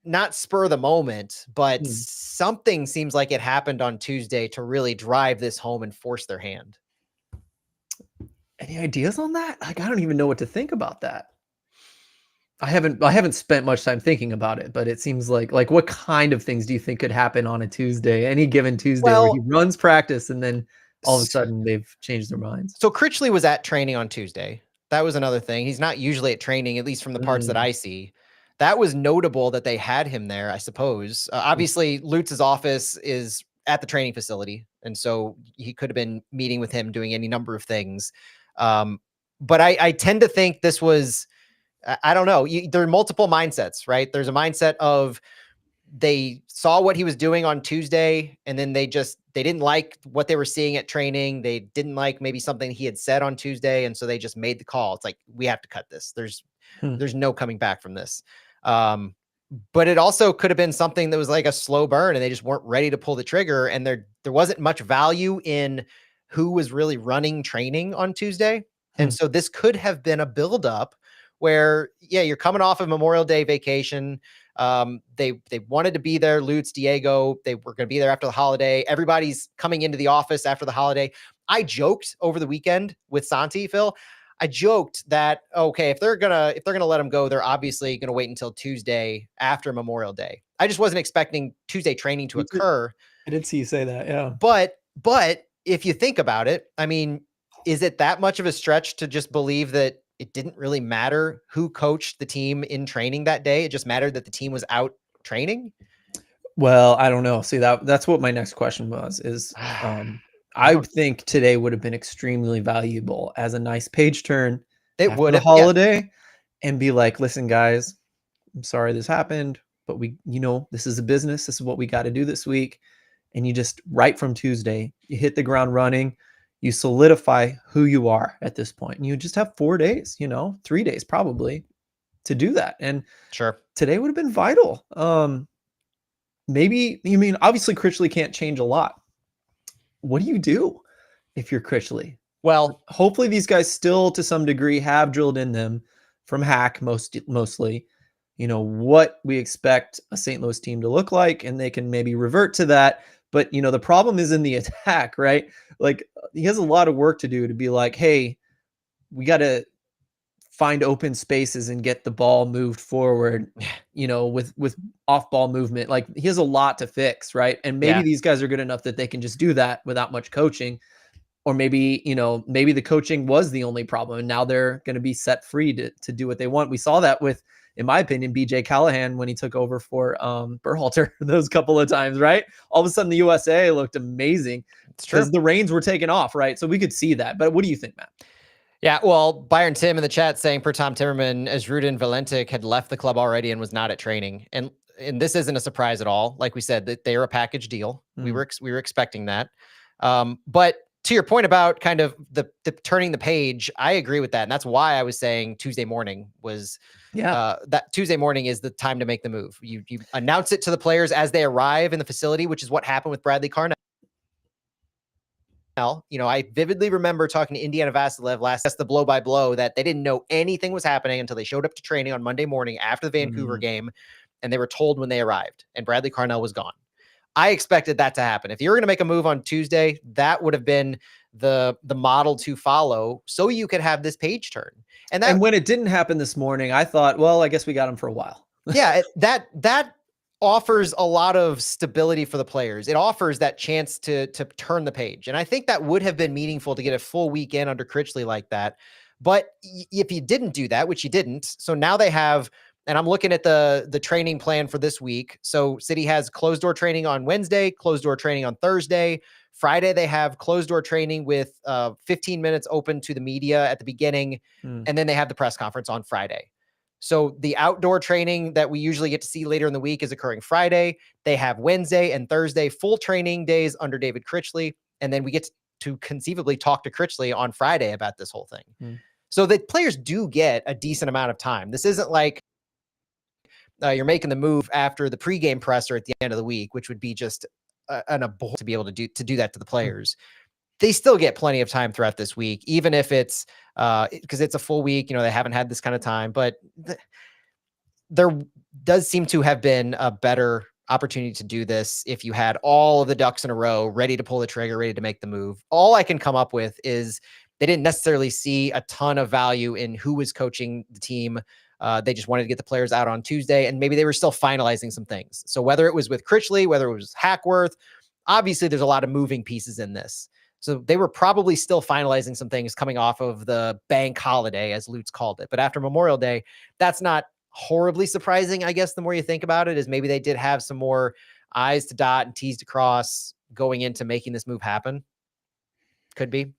not spur of the moment, but something seems like it happened on Tuesday to really drive this home and force their hand. Any ideas on that? Like, I don't even know what to think about that. I haven't spent much time thinking about it, but it seems like what kind of things do you think could happen on a Tuesday, any given Tuesday, where he runs practice and then all of a sudden they've changed their minds? So Critley was at training on Tuesday. That was another thing. He's not usually at training, at least from the parts that I see. That was notable that they had him there, I suppose. Obviously, Lutz's office is at the training facility, and so he could have been meeting with him, doing any number of things. But I tend to think this was, I don't know. There are multiple mindsets, right? There's a mindset of they saw what he was doing on Tuesday, and then they didn't like what they were seeing at training. They didn't like maybe something he had said on Tuesday, and so they just made the call. It's like, we have to cut this. There's no coming back from this. But it also could have been something that was like a slow burn, and they just weren't ready to pull the trigger. And there wasn't much value in who was really running training on Tuesday. And so this could have been a buildup where, yeah, you're coming off of Memorial Day vacation. They wanted to be there. Lutz, Diego, they were going to be there after the holiday. Everybody's coming into the office after the holiday. I joked over the weekend with Santi, Phil. I joked that, okay, if they're gonna let him go, they're obviously gonna wait until Tuesday after Memorial Day. I just wasn't expecting Tuesday training to occur. I did see you say that, yeah. But if you think about it, I mean, is it that much of a stretch to just believe that it didn't really matter who coached the team in training that day? It just mattered that the team was out training? Well, I don't know. See, that's what my next question was, is I think today would have been extremely valuable as a nice page turn after the holiday, and be like, listen, guys, I'm sorry this happened, but this is a business. This is what we got to do this week. And you just, right from Tuesday, you hit the ground running, you solidify who you are at this point. And you just have 4 days, 3 days probably to do that. And today would have been vital. Maybe, obviously Critley can't change a lot. What do you do if you're Critley? Well, hopefully these guys still to some degree have drilled in them from Hack mostly, what we expect a St. Louis team to look like, and they can maybe revert to that. But, the problem is in the attack, right? Like, he has a lot of work to do to be like, hey, we got to find open spaces and get the ball moved forward, with off ball movement. Like, he has a lot to fix, right? And maybe these guys are good enough that they can just do that without much coaching. Or maybe, maybe the coaching was the only problem, and now they're going to be set free to do what they want. We saw that with, in my opinion, BJ Callahan when he took over for Berhalter those couple of times, right? All of a sudden the USA looked amazing because the reins were taken off, right? So we could see that. But what do you think, Matt? Yeah, well, Byron Tim in the chat saying, per Tom Timmerman, Ezruden Valentic had left the club already and was not at training. And this isn't a surprise at all. Like we said, that they're a package deal. We were expecting that. But to your point about kind of the turning the page, I agree with that. And that's why I was saying Tuesday morning was that Tuesday morning is the time to make the move. You announce it to the players as they arrive in the facility, which is what happened with Bradley Carnell. I vividly remember talking to Indiana Vasilev that's the blow by blow, that they didn't know anything was happening until they showed up to training on Monday morning after the Vancouver game, and they were told when they arrived, and Bradley Carnell was gone. I expected that to happen. If you were going to make a move on Tuesday, that would have been the model to follow, so you could have this page turn. And when it didn't happen this morning, I thought, well, I guess we got him for a while. Yeah, that offers a lot of stability for the players. It offers that chance to turn the page. And I think that would have been meaningful to get a full weekend under Critley like that. But if you didn't do that, which you didn't, so now they have, and I'm looking at the training plan for this week. So City has closed door training on Wednesday, closed door training on Thursday. Friday, they have closed door training with 15 minutes open to the media at the beginning. And then they have the press conference on Friday. So the outdoor training that we usually get to see later in the week is occurring Friday. They have Wednesday and Thursday full training days under David Critley. And then we get to conceivably talk to Critley on Friday about this whole thing. So the players do get a decent amount of time. This isn't like you're making the move after the pregame presser at the end of the week, which would be just an abhorrent to be able to do that to the players. They still get plenty of time throughout this week, even if it's because it's a full week. They haven't had this kind of time, but there does seem to have been a better opportunity to do this if you had all of the ducks in a row, ready to pull the trigger, ready to make the move. All I can come up with is they didn't necessarily see a ton of value in who was coaching the team. They just wanted to get the players out on Tuesday, and maybe they were still finalizing some things. So whether it was with Critley, whether it was Hackworth, obviously there's a lot of moving pieces in this. So they were probably still finalizing some things coming off of the bank holiday, as Lutz called it. But after Memorial Day, that's not horribly surprising, I guess. The more you think about it, is maybe they did have some more I's to dot and T's to cross going into making this move happen. Could be.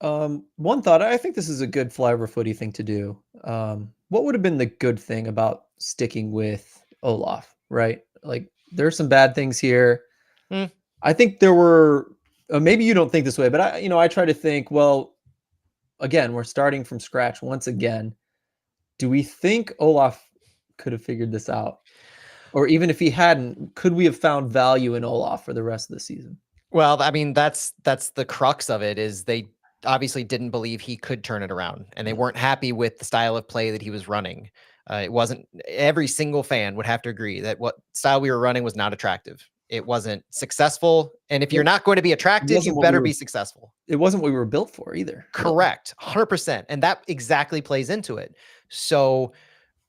One thought, I think this is a good flyover footy thing to do. What would have been the good thing about sticking with Olaf, right? Like, there's some bad things here. I think there were, maybe you don't think this way, but I try to think, well, again, we're starting from scratch once again. Do we think Olaf could have figured this out? Or even if he hadn't, could we have found value in Olaf for the rest of the season? Well, I mean, that's the crux of it, is they obviously didn't believe he could turn it around, and they weren't happy with the style of play that he was running. It wasn't, every single fan would have to agree that what style we were running was not attractive. It wasn't successful. And if you're not going to be attractive, you better be successful. It wasn't what we were built for either. Correct. 100%. And that exactly plays into it. So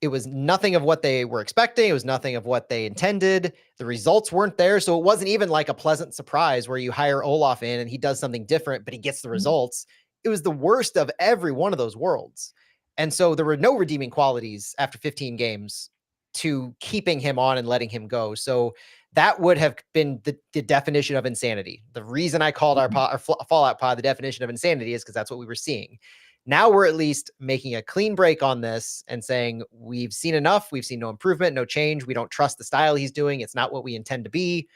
it was nothing of what they were expecting. It was nothing of what they intended. The results weren't there. So it wasn't even like a pleasant surprise where you hire Olaf in and he does something different, but he gets the results. It was the worst of every one of those worlds. And so there were no redeeming qualities after 15 games to keeping him on and letting him go. So that would have been the definition of insanity. The reason I called our Fallout pod the definition of insanity is because that's what we were seeing. Now we're at least making a clean break on this and saying, we've seen enough. We've seen no improvement, no change. We don't trust the style he's doing. It's not what we intend to be.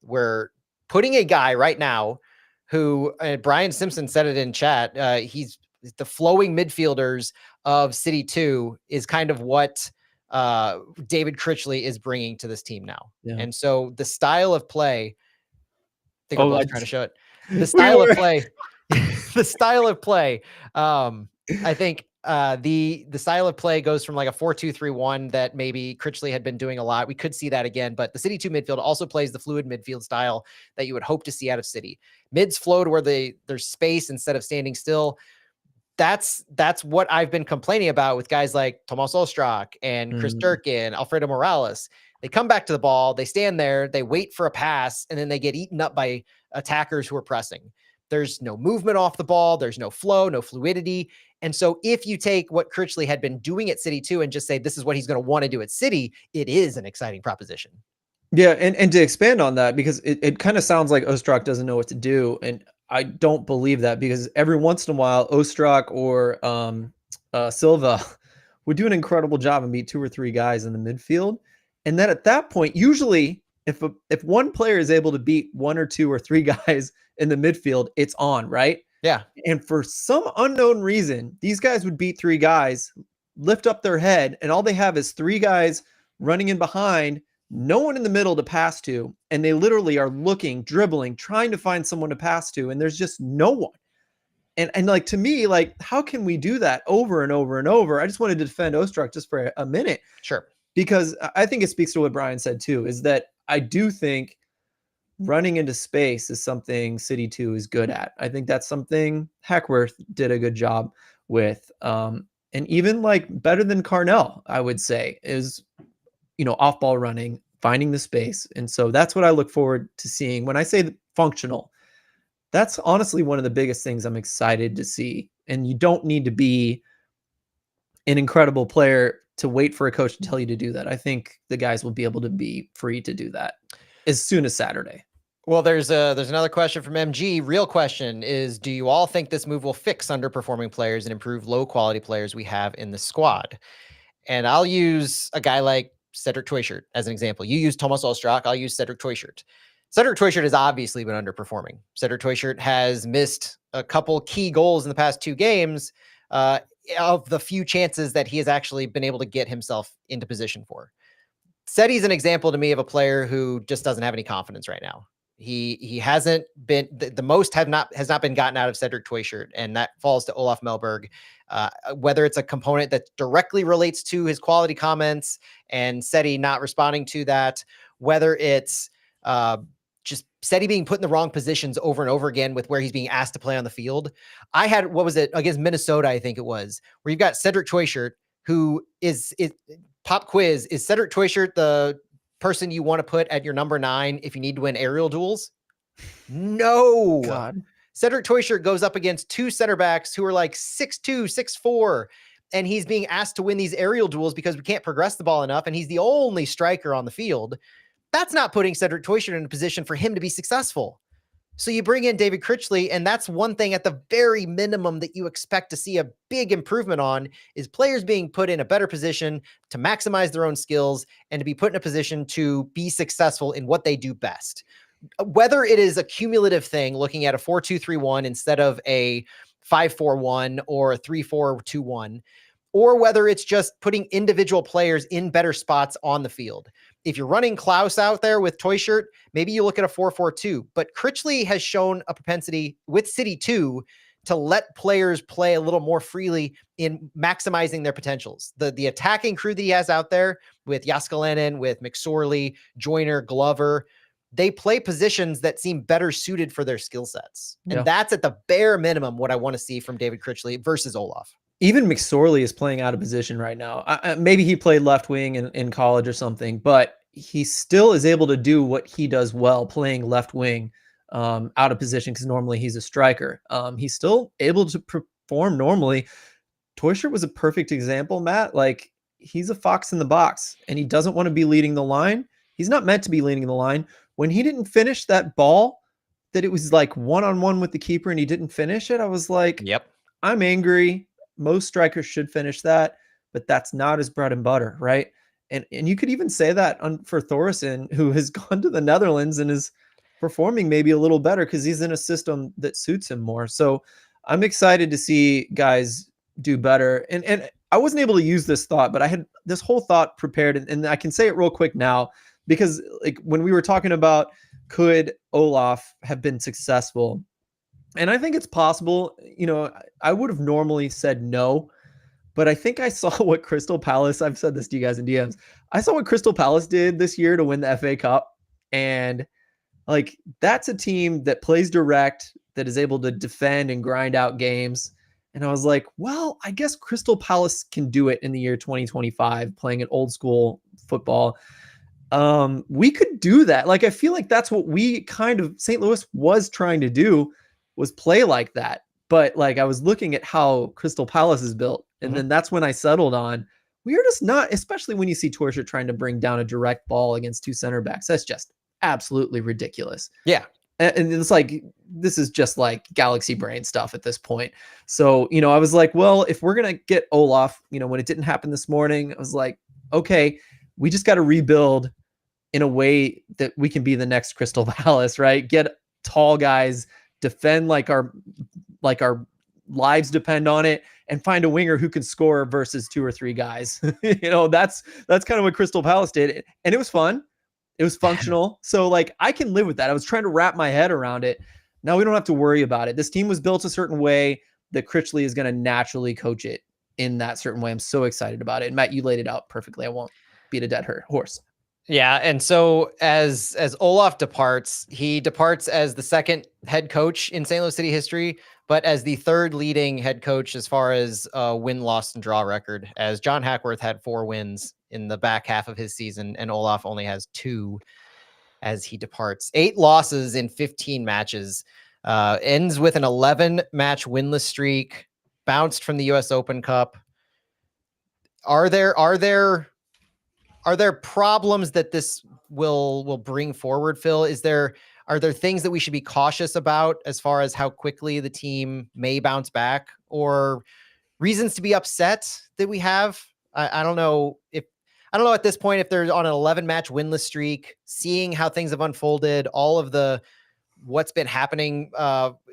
We're putting a guy right now who, Brian Simpson said it in chat, he's the flowing midfielders of City 2 is kind of what David Critley is bringing to this team now. Yeah. And so the style of play, I think I'm both trying to show it. The style of play, the style of play. I think the style of play goes from like a 4-2-3-1 that maybe Critley had been doing a lot. We could see that again, but the City 2 midfield also plays the fluid midfield style that you would hope to see out of City. Mids flow to where there's space instead of standing still. That's what I've been complaining about with guys like Tomas Ostrak and Chris Durkin, Alfredo Morales. They come back to the ball, they stand there, they wait for a pass, and then they get eaten up by attackers who are pressing. There's no movement off the ball. There's no flow, no fluidity. And so if you take what Critley had been doing at City 2 and just say, this is what he's going to want to do at City, it is an exciting proposition. Yeah. And to expand on that, because it kind of sounds like Ostrak doesn't know what to do. And I don't believe that, because every once in a while, Ostrak or Silva would do an incredible job and beat 2 or 3 guys in the midfield. And then at that point, usually if one player is able to beat 1 or 2 or 3 guys in the midfield, it's on, right? Yeah. And for some unknown reason, these guys would beat 3 guys, lift up their head, and all they have is 3 guys running in behind, no one in the middle to pass to, and they literally are looking, dribbling, trying to find someone to pass to, and there's just no one. And like, to me, like, how can we do that over and over and over? I just wanted to defend Ostrak just for a minute. Sure. Because I think it speaks to what Brian said too, is that I do think running into space is something City 2 is good at. I think that's something Hackworth did a good job with. And even like better than Carnell, I would say, is, off ball running, finding the space. And so that's what I look forward to seeing. When I say functional, that's honestly one of the biggest things I'm excited to see. And you don't need to be an incredible player to wait for a coach to tell you to do that. I think the guys will be able to be free to do that as soon as Saturday. Well, there's another question from MG. Real question is, do you all think this move will fix underperforming players and improve low quality players we have in the squad? And I'll use a guy like Cedric Toyshirt as an example. You use Tomas Ostrak. I'll use Cedric Toyshirt. Cedric Toyshirt has obviously been underperforming. Cedric Toyshirt has missed a couple key goals in the past 2 games uh, of the few chances that he has actually been able to get himself into position for. Seti's an example to me of a player who just doesn't have any confidence right now. He hasn't been the most has not been gotten out of Cedric Toyshirt, and that falls to Olaf Melberg. Whether it's a component that directly relates to his quality comments and Seti not responding to that, whether it's just Seti being put in the wrong positions over and over again with where he's being asked to play on the field. I had, what was it, against Minnesota, I think it was, where you've got Cedric Toyshirt, who is pop quiz. Is Cedric Toyshirt the person you want to put at your number 9 if you need to win aerial duels? No. God. Cedric Toyshirt goes up against 2 center backs who are like 6'2", 6'4", and he's being asked to win these aerial duels because we can't progress the ball enough, and he's the only striker on the field. That's not putting Cedric Toyshirt in a position for him to be successful. So you bring in David Critley, and that's one thing at the very minimum that you expect to see a big improvement on, is players being put in a better position to maximize their own skills and to be put in a position to be successful in what they do best. Whether it is a cumulative thing, looking at a 4-2-3-1 instead of a 5-4-1 or a 3-4-2-1, or whether it's just putting individual players in better spots on the field. If you're running Klaus out there with Toyshirt, maybe you look at a 4-4-2. But Critley has shown a propensity with City 2 to let players play a little more freely in maximizing their potentials. The attacking crew that he has out there with Jaskalainen, with McSorley, Joyner, Glover, they play positions that seem better suited for their skill sets. And that's at the bare minimum what I want to see from David Critley versus Olaf. Even McSorley is playing out of position right now. Maybe he played left wing in college or something, but he still is able to do what he does well, playing left wing out of position, because normally he's a striker. He's still able to perform normally. Toyshirt was a perfect example, Matt. Like, he's a fox in the box, and he doesn't want to be leading the line. He's not meant to be leading the line. When he didn't finish that ball, that it was like one-on-one with the keeper and he didn't finish it, I was like, yep, I'm angry. Most strikers should finish that, but that's not his bread and butter, right? And you could even say that for Thoresen, who has gone to the Netherlands and is performing maybe a little better because he's in a system that suits him more. So I'm excited to see guys do better. And I wasn't able to use this thought, but I had this whole thought prepared, and I can say it real quick now, because like when we were talking about, could Olaf have been successful? And I think it's possible. You know, I would have normally said no, but I think I saw what Crystal Palace, I've said this to you guys in DMs, I saw what Crystal Palace did this year to win the FA Cup. And like, that's a team that plays direct, that is able to defend and grind out games. And I was like, well, I guess Crystal Palace can do it in the year 2025, playing an old school football. We could do that. Like, I feel like that's what we kind of, St. Louis was trying to do, was play like that. But like, I was looking at how Crystal Palace is built, and then that's when I settled on, we are just not, especially when you see Torsher trying to bring down a direct ball against 2 center backs. That's just absolutely ridiculous. Yeah. And it's like, this is just like galaxy brain stuff at this point. So, you know, I was like, well, if we're going to get Olaf, you know, when it didn't happen this morning, I was like, okay, we just got to rebuild in a way that we can be the next Crystal Palace, right? Get tall guys, defend like our lives depend on it, and find a winger who can score versus 2 or 3 guys. You know, that's kind of what Crystal Palace did. And it was fun. It was functional. So like, I can live with that. I was trying to wrap my head around it. Now we don't have to worry about it. This team was built a certain way that Critley is going to naturally coach it in that certain way. I'm so excited about it. And Matt, you laid it out perfectly. I won't beat a dead horse. Yeah, and so as Olaf departs, he departs as the 2nd head coach in St. Louis City history, but as the 3rd leading head coach as far as win, loss, and draw record, as John Hackworth had 4 wins in the back half of his season, and Olaf only has 2 as he departs. 8 losses in 15 matches, ends with an 11-match winless streak, bounced from the U.S. Open Cup. Are there problems that this will bring forward, Phil? Are there things that we should be cautious about as far as how quickly the team may bounce back, or reasons to be upset that we have? I don't know at this point if they're on an 11-match winless streak, seeing how things have unfolded, all of the what's been happening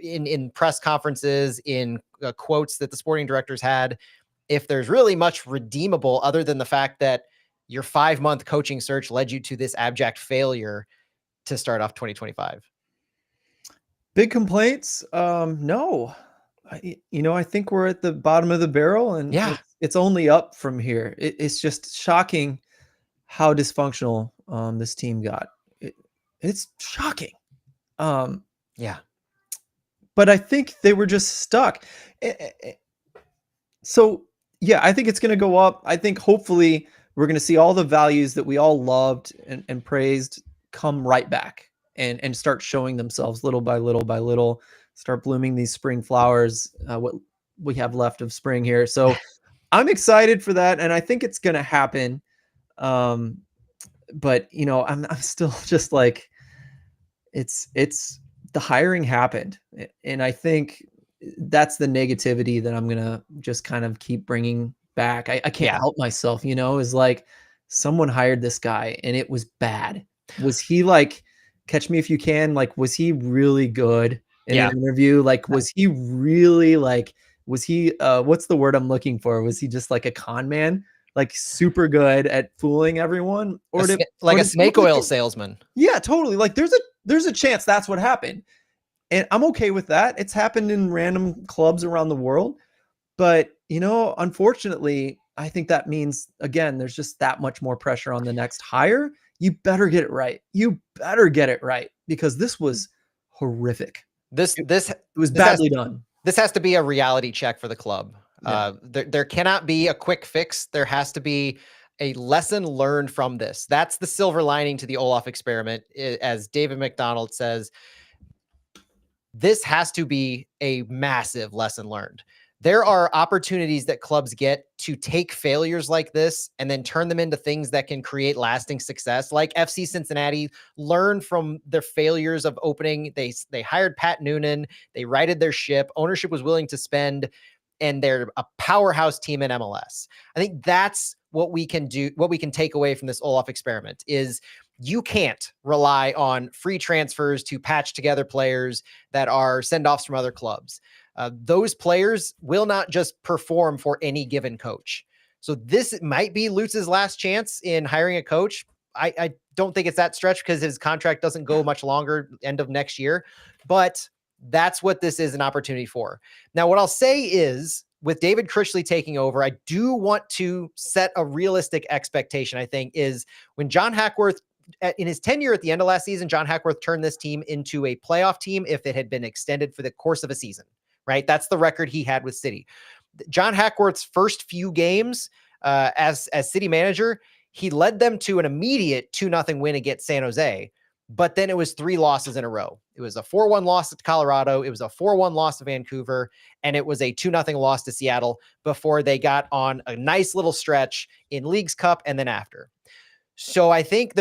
in press conferences, in quotes that the sporting directors had, if there's really much redeemable other than the fact that your 5-month coaching search led you to this abject failure to start off 2025. Big complaints? No. I think we're at the bottom of the barrel, and Yeah. it's only up from here. It's just shocking how dysfunctional this team got. It's shocking. Yeah. But I think they were just stuck. So, yeah, I think it's going to go up. I think hopefully we're going to see all the values that we all loved and praised come right back and start showing themselves little by little by little, start blooming these spring flowers, what we have left of spring here. So I'm excited for that, and I think it's going to happen. But I'm still just like, it's the hiring happened, and I think that's the negativity that I'm gonna just kind of keep bringing back. I can't help myself, is like, someone hired this guy and it was bad. Was he like, catch me if you can, like, was he really good in an interview? Like, was he really like, was he what's the word I'm looking for? Was he just like a con man? Like super good at fooling everyone? Or like a snake oil salesman. Yeah, totally. Like there's a chance that's what happened. And I'm okay with that. It's happened in random clubs around the world. But, unfortunately, I think that means, again, there's just that much more pressure on the next hire. You better get it right. You better get it right, because this was horrific. It was badly done. This has to be a reality check for the club. Yeah. There cannot be a quick fix. There has to be a lesson learned from this. That's the silver lining to the Olaf experiment. As David McDonald says, this has to be a massive lesson learned. There are opportunities that clubs get to take failures like this and then turn them into things that can create lasting success. Like FC Cincinnati learned from their failures of opening. They hired Pat Noonan. They righted their ship. Ownership was willing to spend, and they're a powerhouse team in MLS. I think that's what we can do. What we can take away from this Olaf experiment is, you can't rely on free transfers to patch together players that are send-offs from other clubs. Those players will not just perform for any given coach. So this might be Lutz's last chance in hiring a coach. I don't think it's that stretch, because his contract doesn't go much longer, end of next year. But that's what this is an opportunity for. Now, what I'll say is, with David Critley taking over, I do want to set a realistic expectation, I think, is when John Hackworth, in his tenure at the end of last season, John Hackworth turned this team into a playoff team if it had been extended for the course of a season, right? That's the record he had with City. John Hackworth's first few games as City manager, he led them to an immediate 2-0 win against San Jose, but then it was 3 losses in a row. It was a 4-1 loss to Colorado, it was a 4-1 loss to Vancouver, and it was a 2-0 loss to Seattle before they got on a nice little stretch in Leagues Cup and then after. So I think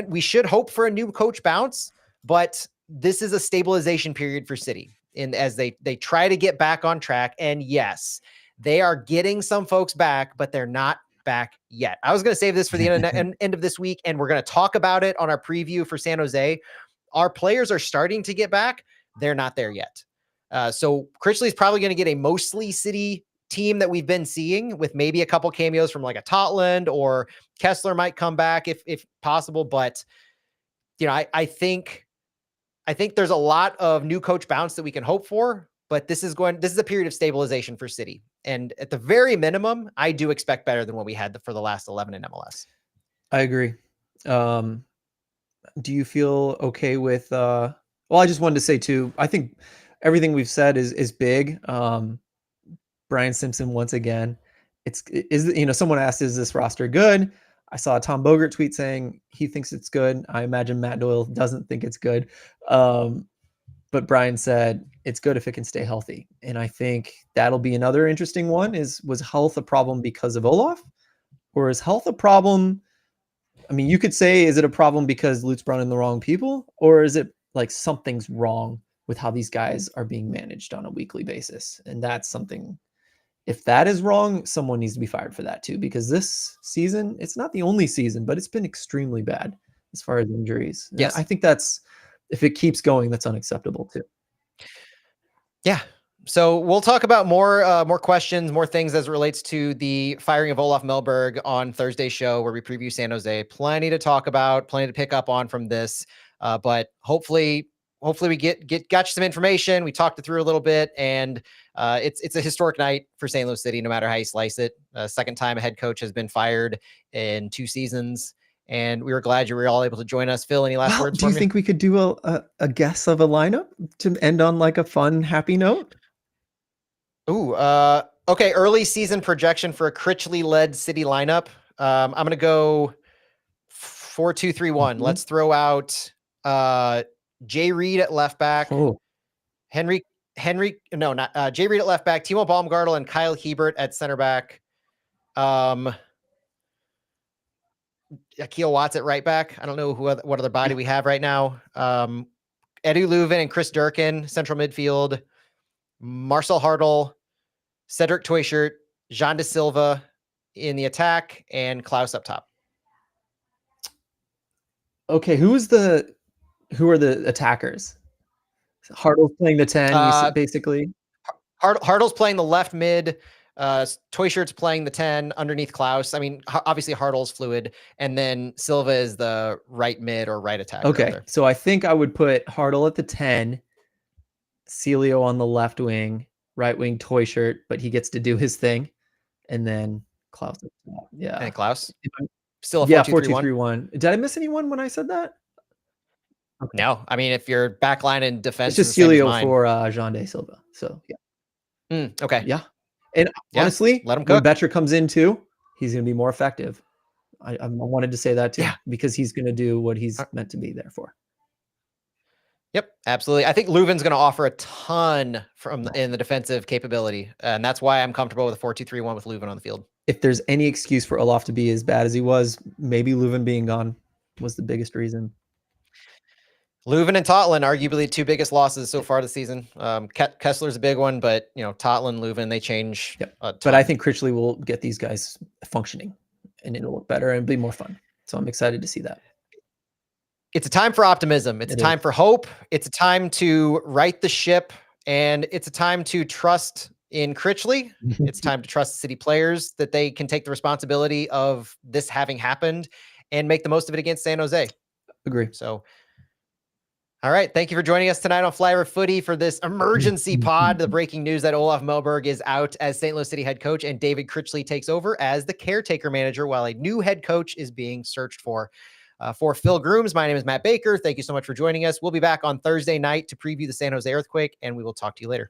we should hope for a new coach bounce, but this is a stabilization period for City, and as they try to get back on track. And yes, they are getting some folks back, but they're not back yet. I was going to save this for the end of this week, and we're going to talk about it on our preview for San Jose. Our players are starting to get back. They're not there yet. So Critley is probably going to get a mostly City team that we've been seeing, with maybe a couple cameos from like a Totland, or Kessler might come back if possible. But, I think there's a lot of new coach bounce that we can hope for, but this is a period of stabilization for City. And at the very minimum, I do expect better than what we had for the last 11 in MLS. I agree. Do you feel okay with, well, I just wanted to say too, I think everything we've said is big. Brian Simpson, once again, someone asked, is this roster good? I saw a Tom Bogert tweet saying he thinks it's good. I imagine Matt Doyle doesn't think it's good. But Brian said it's good if it can stay healthy. And I think that'll be another interesting one. Was health a problem because of Olaf? Or is health a problem? I mean, you could say, is it a problem because Lutz brought in the wrong people? Or is it like something's wrong with how these guys are being managed on a weekly basis? And that's something, if that is wrong, someone needs to be fired for that too, because this season, it's not the only season, but it's been extremely bad as far as injuries. Yes. I think that's if it keeps going, that's unacceptable too. Yeah. So we'll talk about more questions, more things as it relates to the firing of Olaf Melberg on Thursday's show where we preview San Jose. Plenty to talk about, plenty to pick up on from this. But hopefully we got you some information. We talked it through a little bit, and it's a historic night for St. Louis City, no matter how you slice it. Second time a head coach has been fired in 2 seasons. And we were glad you were all able to join us. Phil, any last words Do from you think we could do a guess of a lineup to end on like a fun, happy note? Ooh, okay. Early season projection for a Critley-led City lineup. I'm gonna go 4-2-3-1. Let's throw out Jay Reed at left back. Oh, Henry. No, not Jay Reed at left back. Timo Baumgartel and Kyle Hebert at center back. Akil Watts at right back. I don't know what other body we have right now. Edu Leuven and Chris Durkin central midfield. Marcel Hartl, Cedric Toyshirt, Jean de Silva in the attack, and Klaus up top. okay. Who are the attackers? Hartle's playing the 10, you said, basically. Hartl's playing the left mid. Toyshirt's playing the 10 underneath Klaus. I mean, obviously Hartl's fluid, and then Silva is the right mid or right attacker. Okay, so I think I would put Hartl at the 10, Celio on the left wing, right wing Toyshirt, but he gets to do his thing, and then Klaus. Yeah, and Klaus. Still a 4-2-3-1. Did I miss anyone when I said that? Okay. No, I mean, if you're backline and defense, it's just Celio for Jean de Silva. So yeah. Okay. Yeah. And honestly, let him cook. When Becher comes in too, he's going to be more effective. I wanted to say that too, because he's going to do what he's meant to be there for. Yep, absolutely. I think Leuven's going to offer a ton in the defensive capability, and that's why I'm comfortable with a 4-2-3-1 with Leuven on the field. If there's any excuse for Olaf to be as bad as he was, maybe Leuven being gone was the biggest reason. Leuven and Totland, arguably the 2 biggest losses so far this season. Kessler's a big one, but Totland, Leuven, they change. Yep. But I think Critley will get these guys functioning, and it'll look better and be more fun. So I'm excited to see that. It's a time for optimism. It's a time for hope. It's a time to right the ship, and it's a time to trust in Critley. It's time to trust the City players that they can take the responsibility of this having happened and make the most of it against San Jose. Agree. So, all right. Thank you for joining us tonight on Flyover Footy for this emergency pod. The breaking news that Olaf Melberg is out as St. Louis City head coach and David Critley takes over as the caretaker manager while a new head coach is being searched for. For Phil Grooms, my name is Matt Baker. Thank you so much for joining us. We'll be back on Thursday night to preview the San Jose Earthquake, and we will talk to you later.